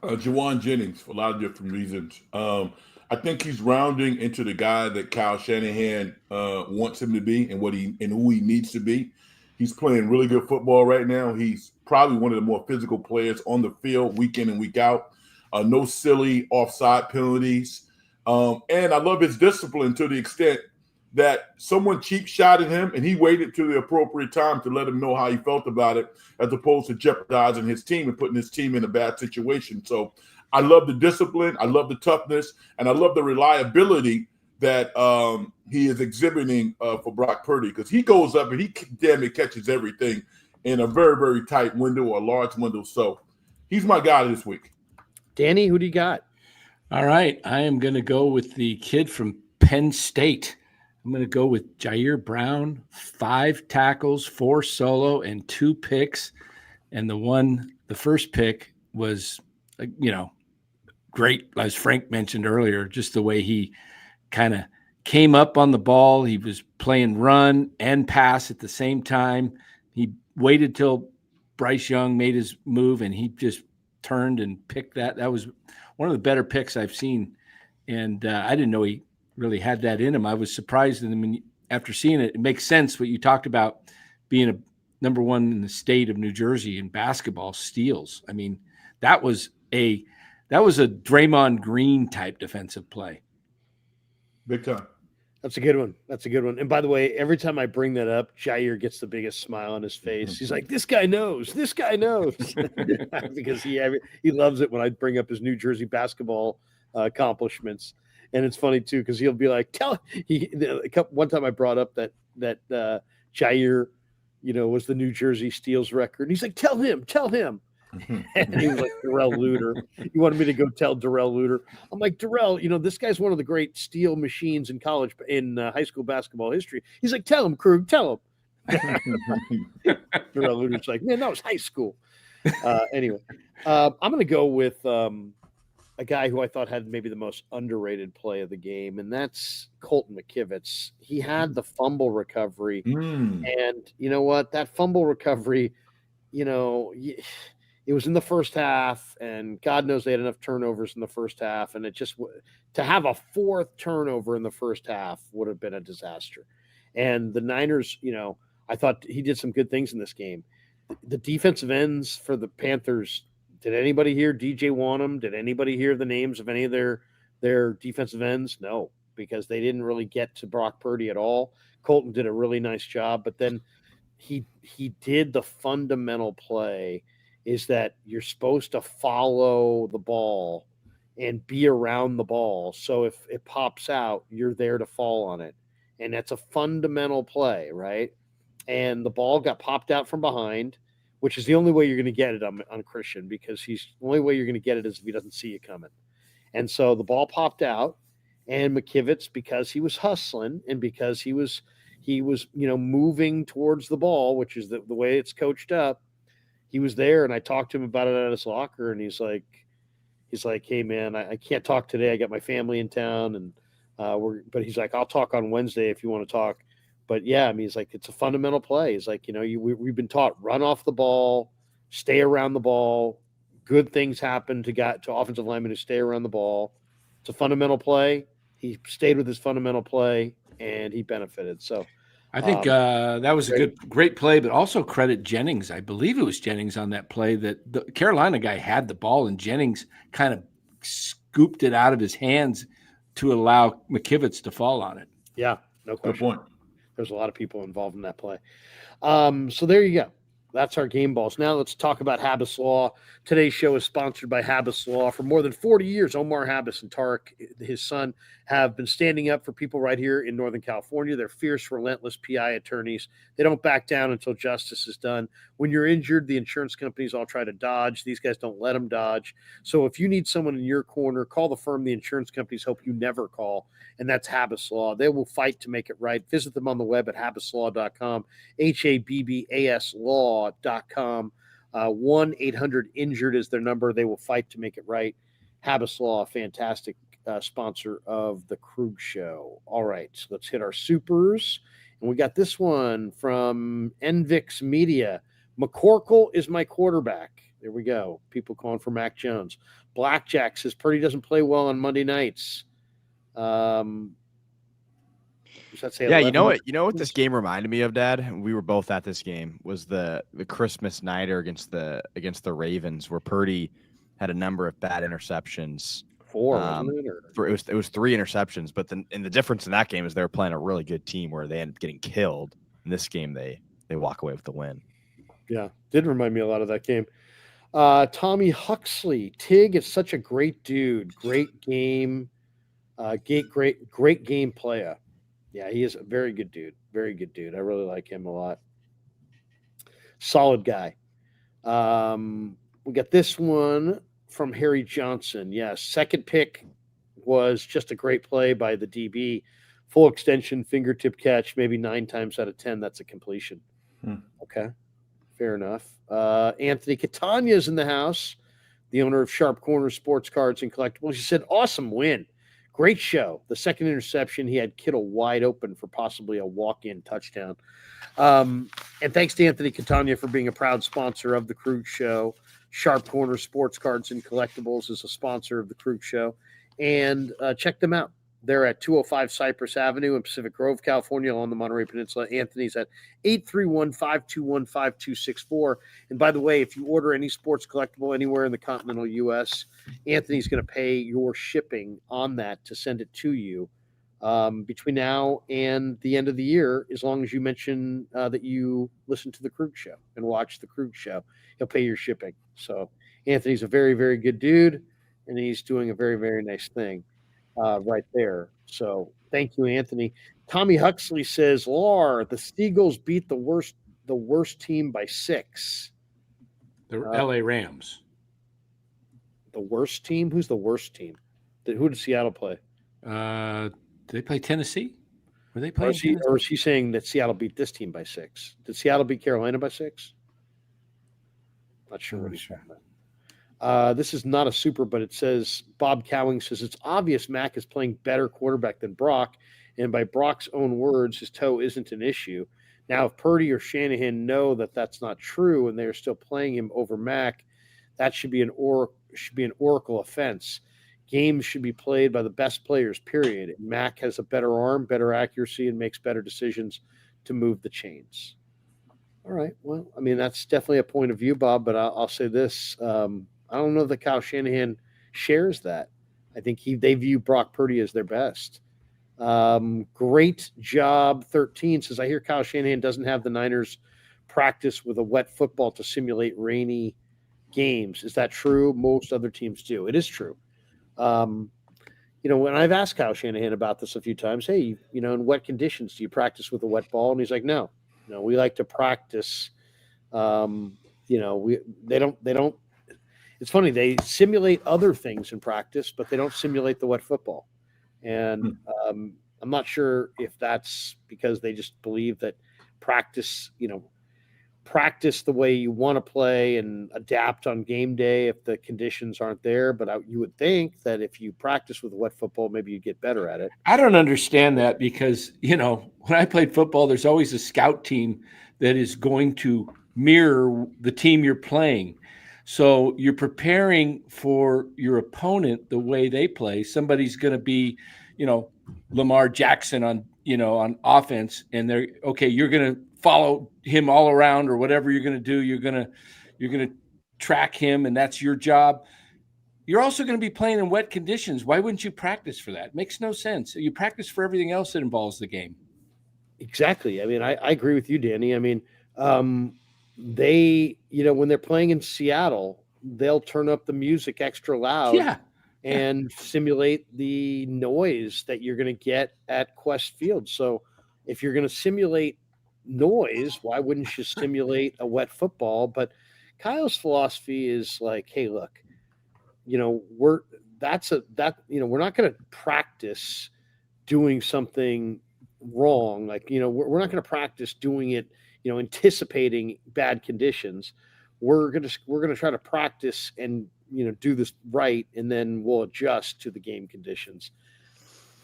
Juwan Jennings, for a lot of different reasons. I think he's rounding into the guy that Kyle Shanahan wants him to be, and who he needs to be. He's playing really good football right now. He's probably one of the more physical players on the field week in and week out. No silly offside penalties. And I love his discipline to the extent that someone cheap shotted him and he waited to the appropriate time to let him know how he felt about it, as opposed to jeopardizing his team and putting his team in a bad situation. So I love the discipline. I love the toughness, and I love the reliability that he is exhibiting for Brock Purdy, because he goes up and he damn it catches everything in a very, very tight window or a large window. So he's my guy this week. Danny, who do you got? All right. I am going to go with the kid from Penn State. I'm going to go with Jair Brown, 5 tackles, 4 solo, and 2 picks. And the first pick was, great, as Frank mentioned earlier, just the way he kind of came up on the ball. He was playing run and pass at the same time. He waited till Bryce Young made his move, and he just turned and picked that. That was one of the better picks I've seen. And I didn't know he really had that in him. I was surprised in him after seeing it. It makes sense what you talked about being a number one in the state of New Jersey in basketball steals. I mean, that was a Draymond Green type defensive play. Big time. That's a good one. That's a good one. And by the way, every time I bring that up, Jair gets the biggest smile on his face. He's like, "This guy knows. This guy knows," because he loves it when I bring up his New Jersey basketball accomplishments. And it's funny too because he'll be like, one time I brought up that Jair, was the New Jersey steals record. And he's like, "Tell him." And he was like, Darrell Luter. He wanted me to go tell Darrell Luter. I'm like, Darrell, this guy's one of the great steal machines in high school basketball history. He's like, tell him, Krug, tell him. Darrell Luter's like, man, that was high school. Anyway, I'm going to go with a guy who I thought had maybe the most underrated play of the game, and that's Colton McKivitz. He had the fumble recovery, and you know what? That fumble recovery, it was in the first half, and God knows they had enough turnovers in the first half, and it just to have a fourth turnover in the first half would have been a disaster. And the Niners, I thought he did some good things in this game. The defensive ends for the Panthers, did anybody hear DJ Wanham? Did anybody hear the names of any of their defensive ends? No, because they didn't really get to Brock Purdy at all. Colton did a really nice job, but then he did the fundamental play is that you're supposed to follow the ball and be around the ball. So if it pops out, you're there to fall on it. And that's a fundamental play, right? And the ball got popped out from behind, which is the only way you're going to get it on Christian, because the only way you're going to get it is if he doesn't see you coming. And so the ball popped out, and McKivitz, because he was hustling and because he was moving towards the ball, which is the way it's coached up, he was there, and I talked to him about it at his locker, and he's like, hey man, I can't talk today. I got my family in town, and but he's like, I'll talk on Wednesday if you want to talk. But yeah, I mean, he's like, it's a fundamental play. He's like, we've been taught run off the ball, stay around the ball. Good things happen to offensive linemen who stay around the ball. It's a fundamental play. He stayed with his fundamental play, and he benefited. So I think that was a great play, but also credit Jennings. I believe it was Jennings on that play that the Carolina guy had the ball, and Jennings kind of scooped it out of his hands to allow McKivitz to fall on it. Yeah, no question. Good point. There's a lot of people involved in that play. So there you go. That's our game balls. Now let's talk about Habbas Law. Today's show is sponsored by Habbas Law. For more than 40 years, Omar Habis and Tarek, his son, have been standing up for people right here in Northern California. They're fierce, relentless PI attorneys. They don't back down until justice is done. When you're injured, the insurance companies all try to dodge. These guys don't let them dodge. So if you need someone in your corner, call the firm the insurance companies hope you never call, and that's Habbas Law. They will fight to make it right. Visit them on the web at habbaslaw.com, HABBAS law.com. 1-800-INJURED is their number. They will fight to make it right. Habbas Law, a fantastic sponsor of the Krug Show. All right, so let's hit our supers. And we got this one from NVIX Media. McCorkle is my quarterback. There we go. People calling for Mac Jones. Blackjack says Purdy doesn't play well on Monday nights. Yeah, you know what this game reminded me of, Dad? We were both at this game. Was the Christmas nighter against the Ravens, where Purdy had a number of bad interceptions. Wasn't it? It was 3 interceptions, but the difference in that game is they were playing a really good team where they ended up getting killed. In this game, they walk away with the win. Yeah, did remind me a lot of that game. Tommy Huxley, Tig is such a great dude. Great game. Great game player. Yeah, he is a very good dude. Very good dude. I really like him a lot. Solid guy. We got this one from Harry Johnson. Yeah, second pick was just a great play by the DB. Full extension, fingertip catch, maybe 9 times out of 10, that's a completion. Okay, fair enough. Anthony Catania's in the house, the owner of Sharp Corner Sports Cards and Collectibles. He said, awesome win. Great show. The second interception, he had Kittle wide open for possibly a walk-in touchdown. And thanks to Anthony Catania for being a proud sponsor of the Krug Show. Sharp Corner Sports Cards and Collectibles is a sponsor of the Krug Show. And check them out. They're at 205 Cypress Avenue in Pacific Grove, California, along the Monterey Peninsula. Anthony's at 831-521-5264. And by the way, if you order any sports collectible anywhere in the continental U.S., Anthony's going to pay your shipping on that to send it to you between now and the end of the year, as long as you mention that you listen to the Krueger Show and watch the Krueger Show. He'll pay your shipping. So Anthony's a very, very good dude, and he's doing a very, very nice thing. Right there. So thank you, Anthony. Tommy Huxley says, Lar, the Seagulls beat the worst team by 6. The LA Rams. The worst team? Who's the worst team? Who did Seattle play? Did they play Tennessee? Were they playing or is he saying that Seattle beat this team by 6? Did Seattle beat Carolina by 6? Not sure what he's talking about. This is not a super, but it says Bob Cowing says it's obvious Mac is playing better quarterback than Brock, and by Brock's own words, his toe isn't an issue. Now, if Purdy or Shanahan know that that's not true and they're still playing him over Mac, that should be an oracle offense. Games should be played by the best players, period. And Mac has a better arm, better accuracy, and makes better decisions to move the chains. All right. Well, I mean, that's definitely a point of view, Bob, but I'll say this. I don't know that Kyle Shanahan shares that. I think they view Brock Purdy as their best. Great job. 13 says, I hear Kyle Shanahan doesn't have the Niners practice with a wet football to simulate rainy games. Is that true? Most other teams do. It is true. When I've asked Kyle Shanahan about this a few times, hey, in wet conditions, do you practice with a wet ball? And he's like, no, we like to practice. They don't. It's funny. They simulate other things in practice, but they don't simulate the wet football. And I'm not sure if that's because they just believe that practice the way you want to play and adapt on game day if the conditions aren't there. But you would think that if you practice with wet football, maybe you get better at it. I don't understand that because, when I played football, there's always a scout team that is going to mirror the team you're playing. So you're preparing for your opponent the way they play. Somebody's going to be, Lamar Jackson on offense, and you're going to follow him all around or whatever you're going to do. You're going to track him, and that's your job. You're also going to be playing in wet conditions. Why wouldn't you practice for that? It makes no sense. You practice for everything else that involves the game. Exactly. I mean, I agree with you, Danny. I mean, they, when they're playing in Seattle, they'll turn up the music extra loud and simulate the noise that you're going to get at Quest Field. So if you're going to simulate noise, why wouldn't you simulate a wet football? But Kyle's philosophy is like, hey, look, we're not going to practice doing something wrong. Like, we're not going to practice doing it, anticipating bad conditions. We're going to try to practice and, do this right. And then we'll adjust to the game conditions.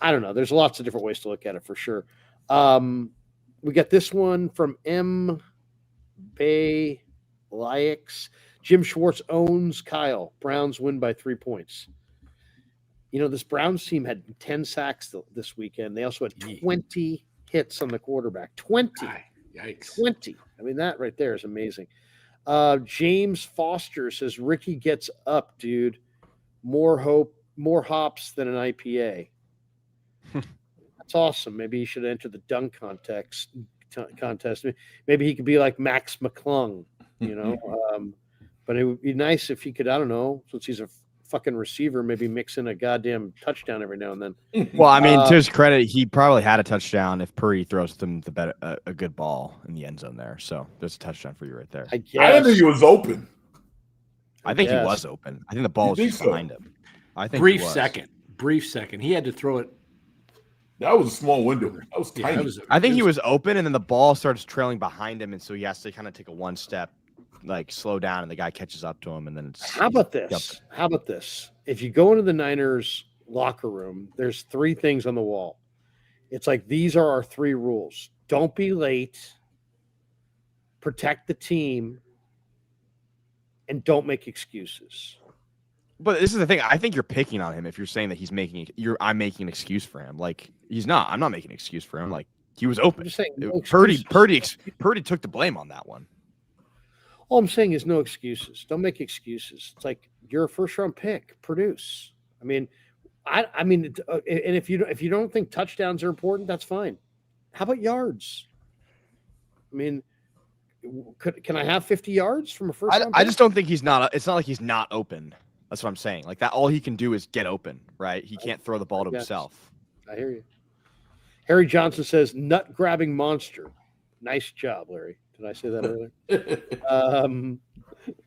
I don't know. There's lots of different ways to look at it for sure. We got this one from M. Bay Lyx. Jim Schwartz owns Kyle. Browns win by 3 points. This Browns team had 10 sacks this weekend. They also had 20 hits on the quarterback. 20. Yikes. 20. I mean, that right there is amazing. James Foster says, Ricky gets up, dude. More hops than an IPA. That's awesome. Maybe he should enter the dunk contest. Maybe he could be like Max McClung, but it would be nice if he could, I don't know, since he's a fucking receiver, maybe mix in a goddamn touchdown every now and then. Well, I mean, to his credit, he probably had a touchdown if Purdy throws them a good ball in the end zone there. So there's a touchdown for you right there. I didn't think he was open. I think he was open. I think the ball was just behind him. I think brief second. He had to throw it. That was a small window. That was tiny. I think he was open, and then the ball starts trailing behind him, and so he has to kind of take a one step, like slow down, and the guy catches up to him, and then it's. How about this? If you go into the Niners locker room, there's 3 things on the wall. It's like, these are our 3 rules: don't be late, protect the team, and don't make excuses. But this is the thing. I think you're picking on him if you're saying that I'm making an excuse for him. Like he's not. I'm not making an excuse for him. Like he was open. I'm just saying, no Purdy excuses. took the blame on that one. All I'm saying is no excuses. Don't make excuses. It's like you're a first round pick. Produce. I mean, and if you don't think touchdowns are important, that's fine. How about yards? I mean, can I have 50 yards from a first round pick? I just don't think he's not. It's not like he's not open. That's what I'm saying. Like that, all he can do is get open, right? He can't throw the ball to himself. I hear you. Harry Johnson says, "Nut grabbing monster." Nice job, Larry. Did I say that earlier?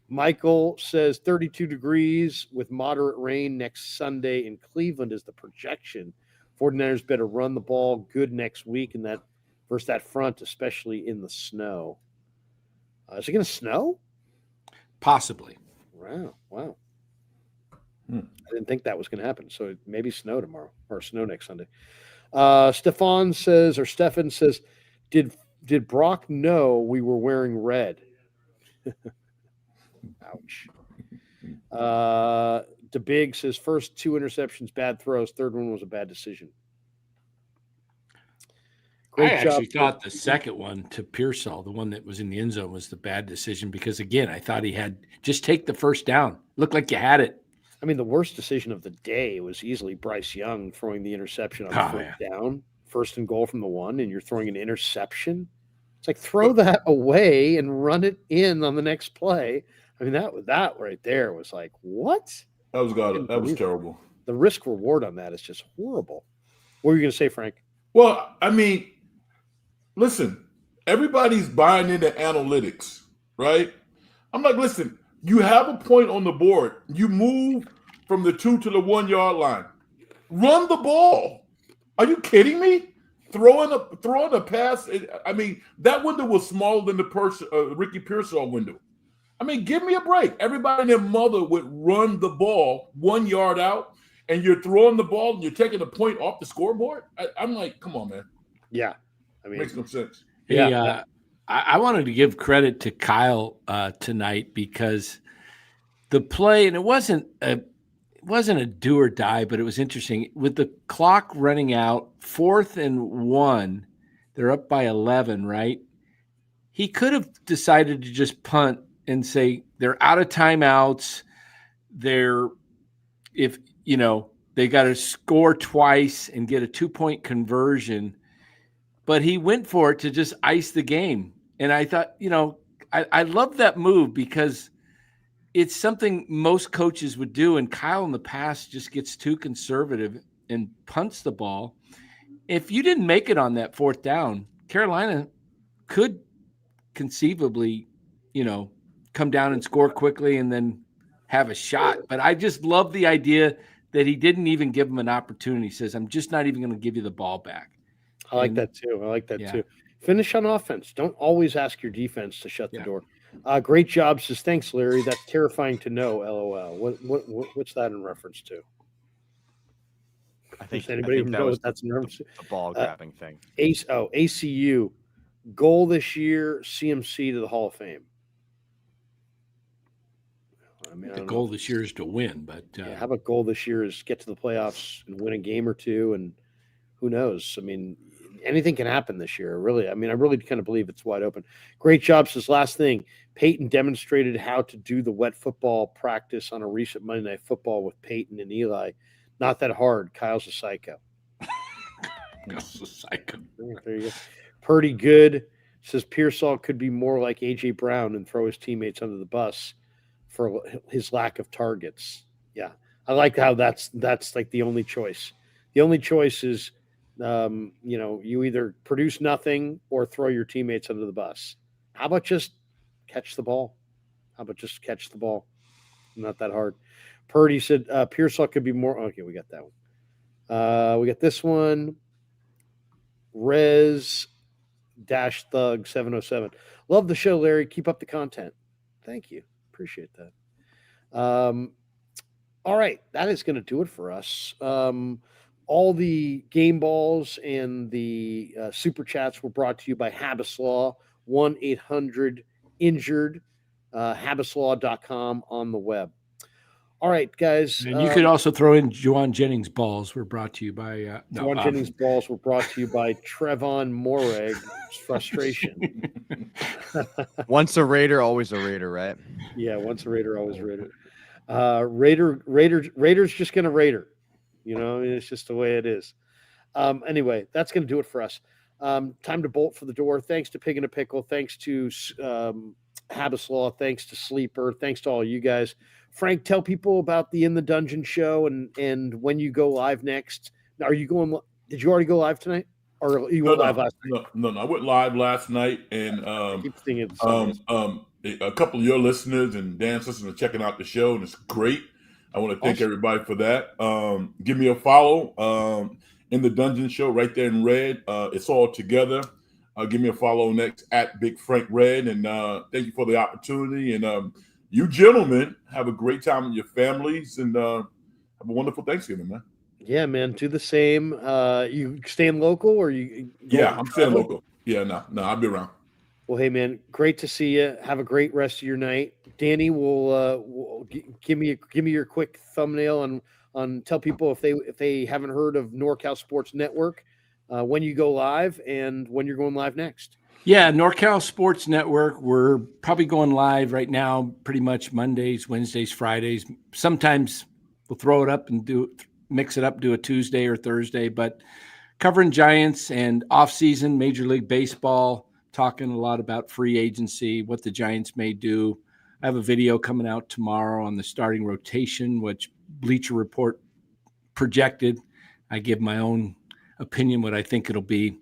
Michael says 32 degrees with moderate rain next Sunday in Cleveland is the projection. 49ers better run the ball good next week and versus that front, especially in the snow. Is it going to snow? Possibly. Wow. I didn't think that was going to happen. So maybe snow tomorrow or snow next Sunday. Stefan says, did Brock know we were wearing red? Ouch. DeBig says, first 2 interceptions, bad throws. Third one was a bad decision. I actually thought the second one to Pearsall, the one that was in the end zone, was the bad decision because, again, I thought he had just take the first down. Looked like you had it. I mean, the worst decision of the day was easily Bryce Young throwing the interception on fourth down, 1st and goal from the 1, and you're throwing an interception. It's like throw that away and run it in on the next play. I mean, that right there was like, what? That was terrible. The risk reward on that is just horrible. What were you going to say, Frank? Well, I mean, listen, everybody's buying into analytics, right? I'm like, listen, you have a point on the board. You move from the 2 to the 1 yard line. Run the ball. Are you kidding me? Throwing a pass. I mean, that window was smaller than the Ricky Pearsall window. I mean, give me a break. Everybody and their mother would run the ball 1 yard out, and you're throwing the ball and you're taking a point off the scoreboard. I'm like, come on, man. Yeah, I mean, makes no sense. Yeah, I wanted to give credit to Kyle tonight because the play, and it wasn't a do or die, but it was interesting with the clock running out, 4th and 1. They're up by 11, right? He could have decided to just punt and say they're out of timeouts. They got to score twice and get a 2-point conversion. But he went for it to just ice the game. And I thought, I love that move because it's something most coaches would do. And Kyle in the past just gets too conservative and punts the ball. If you didn't make it on that 4th down, Carolina could conceivably, come down and score quickly and then have a shot. But I just love the idea that he didn't even give him an opportunity. He says, I'm just not even going to give you the ball back. I like that too. Finish on offense. Don't always ask your defense to shut the door. Great job. Says, thanks, Larry. That's terrifying to know. LOL. What's that in reference to? Does anybody know what that's in reference to? The ball grabbing thing. ACU. Goal this year, CMC to the Hall of Fame. I mean, the goal this year is to win, but how about goal this year is get to the playoffs and win a game or two, and who knows? I mean, anything can happen this year, really. I mean, I really kind of believe it's wide open. Great job. Says last thing, Peyton demonstrated how to do the wet football practice on a recent Monday Night Football with Peyton and Eli. Not that hard. Kyle's a psycho. Kyle's a psycho. There you go. Purdy good. Says Pearsall could be more like A.J. Brown and throw his teammates under the bus for his lack of targets. Yeah. I like how that's like the only choice. The only choice is, you either produce nothing or throw your teammates under the bus. How about just catch the ball? Not that hard. Purdy said Pearsall could be more. Okay, we got that one. We got this one. Rez-Thug 707. Love the show, Larry. Keep up the content. Thank you. Appreciate that. All right. That is going to do it for us. All the game balls and the super chats were brought to you by Habbas Law, 1-800-INJURED, HabbasLaw.com on the web. All right, guys. And you could also throw in Juwan Jennings balls. Were brought to you by Juwan Jennings balls were brought to you by Trevon Moreg. Frustration. Once a Raider, always a Raider, right? Yeah, once a Raider, always a Raider. Raiders just gonna Raider. You know, it's just the way it is. Anyway, that's gonna do it for us. Time to bolt for the door. Thanks to Pig and a Pickle. Thanks to Habbas Law. Thanks to Sleeper. Thanks to all you guys. Frank, tell people about the In the Dungeon show and when you go live next. Are you going? Did you already go live tonight, or you went live last night? No. I went live last night, and I keep thinking a couple of your listeners and Dan's listeners are checking out the show, and it's great. I want to thank everybody for that. Give me a follow. In the Dungeon show, right there in red. It's all together. Give me a follow next at Big Frank Red, and thank you for the opportunity. And you gentlemen have a great time with your families, and have a wonderful Thanksgiving, man. Yeah, man. Do the same. You staying local, or you? Yeah, I'm staying local. Yeah, no, I'll be around. Well, hey, man, great to see you. Have a great rest of your night. Danny will give me your quick thumbnail on tell people if they haven't heard of NorCal Sports Network, when you go live and when you're going live next. Yeah, NorCal Sports Network. We're probably going live right now, pretty much Mondays, Wednesdays, Fridays. Sometimes we'll throw it up and mix it up, do a Tuesday or Thursday, but covering Giants and off-season Major League Baseball, talking a lot about free agency, what the Giants may do. I have a video coming out tomorrow on the starting rotation, which Bleacher Report projected. I give my own opinion, what I think it'll be.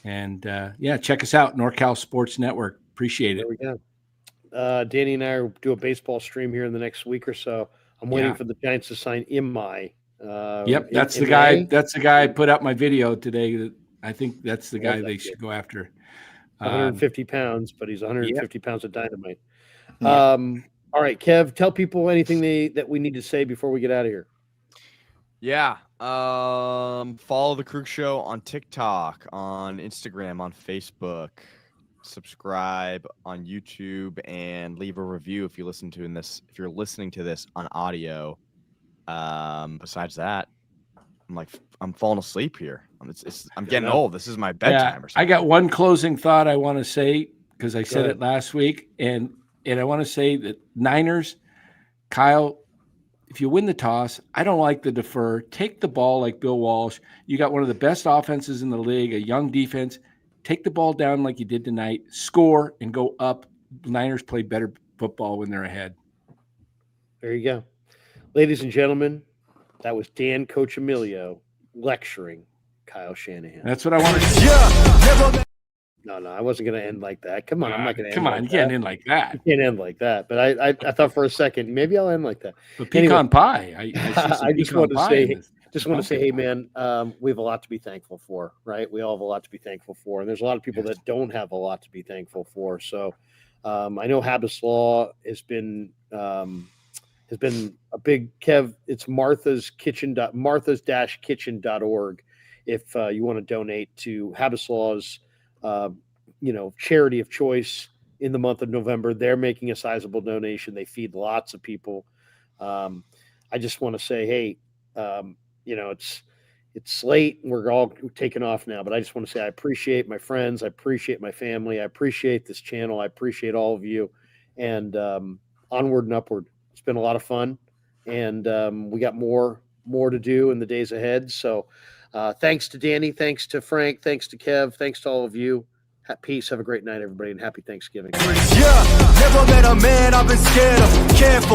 And check us out, NorCal Sports Network. Appreciate it. There we go. Danny and I do a baseball stream here in the next week or so. I'm waiting for the Giants to sign Imai. That's the guy. That's the guy I put out my video today. I think that's the guy they should go after. 150 pounds, but he's 150 pounds of dynamite. All right, Kev, tell people anything that we need to say before we get out of here. Yeah. Follow the Krueger Show on TikTok, on Instagram, on Facebook. Subscribe on YouTube and leave a review if you're listening to this on audio. Besides that, I'm falling asleep here. I'm getting old. This is my bedtime or something. I got one closing thought I want to say, because I said it last week, and I want to say that Niners, Kyle, if you win the toss, I don't like the defer. Take the ball like Bill Walsh. You got one of the best offenses in the league, a young defense. Take the ball down like you did tonight, score, and go up. Niners play better football when they're ahead. There you go. Ladies and gentlemen, that was Dan Coach Emilio lecturing Kyle Shanahan. That's what I wanted to say. Yeah. No, I wasn't going to end like that. Come on, I'm not going to end like that. Come on, you can't end like that. You can't end like that. But I thought for a second, maybe I'll end like that. But pecan pie. I just want to say, hey, man, we have a lot to be thankful for, right? We all have a lot to be thankful for. And there's a lot of people that don't have a lot to be thankful for. So I know Habbas Law has been a big Kev. It's marthas-kitchen.org if you want to donate to Habbas Law's charity of choice in the month of November. They're making a sizable donation. They feed lots of people. I just want to say, hey, it's late. We're all taking off now, but I just want to say I appreciate my friends. I appreciate my family. I appreciate this channel. I appreciate all of you. And onward and upward. It's been a lot of fun, and we got more to do in the days ahead. So thanks to Danny, thanks to Frank, thanks to Kev, thanks to all of you. Peace. Have a great night, everybody, and happy Thanksgiving. Yeah, never met a man I've been scared of. Careful.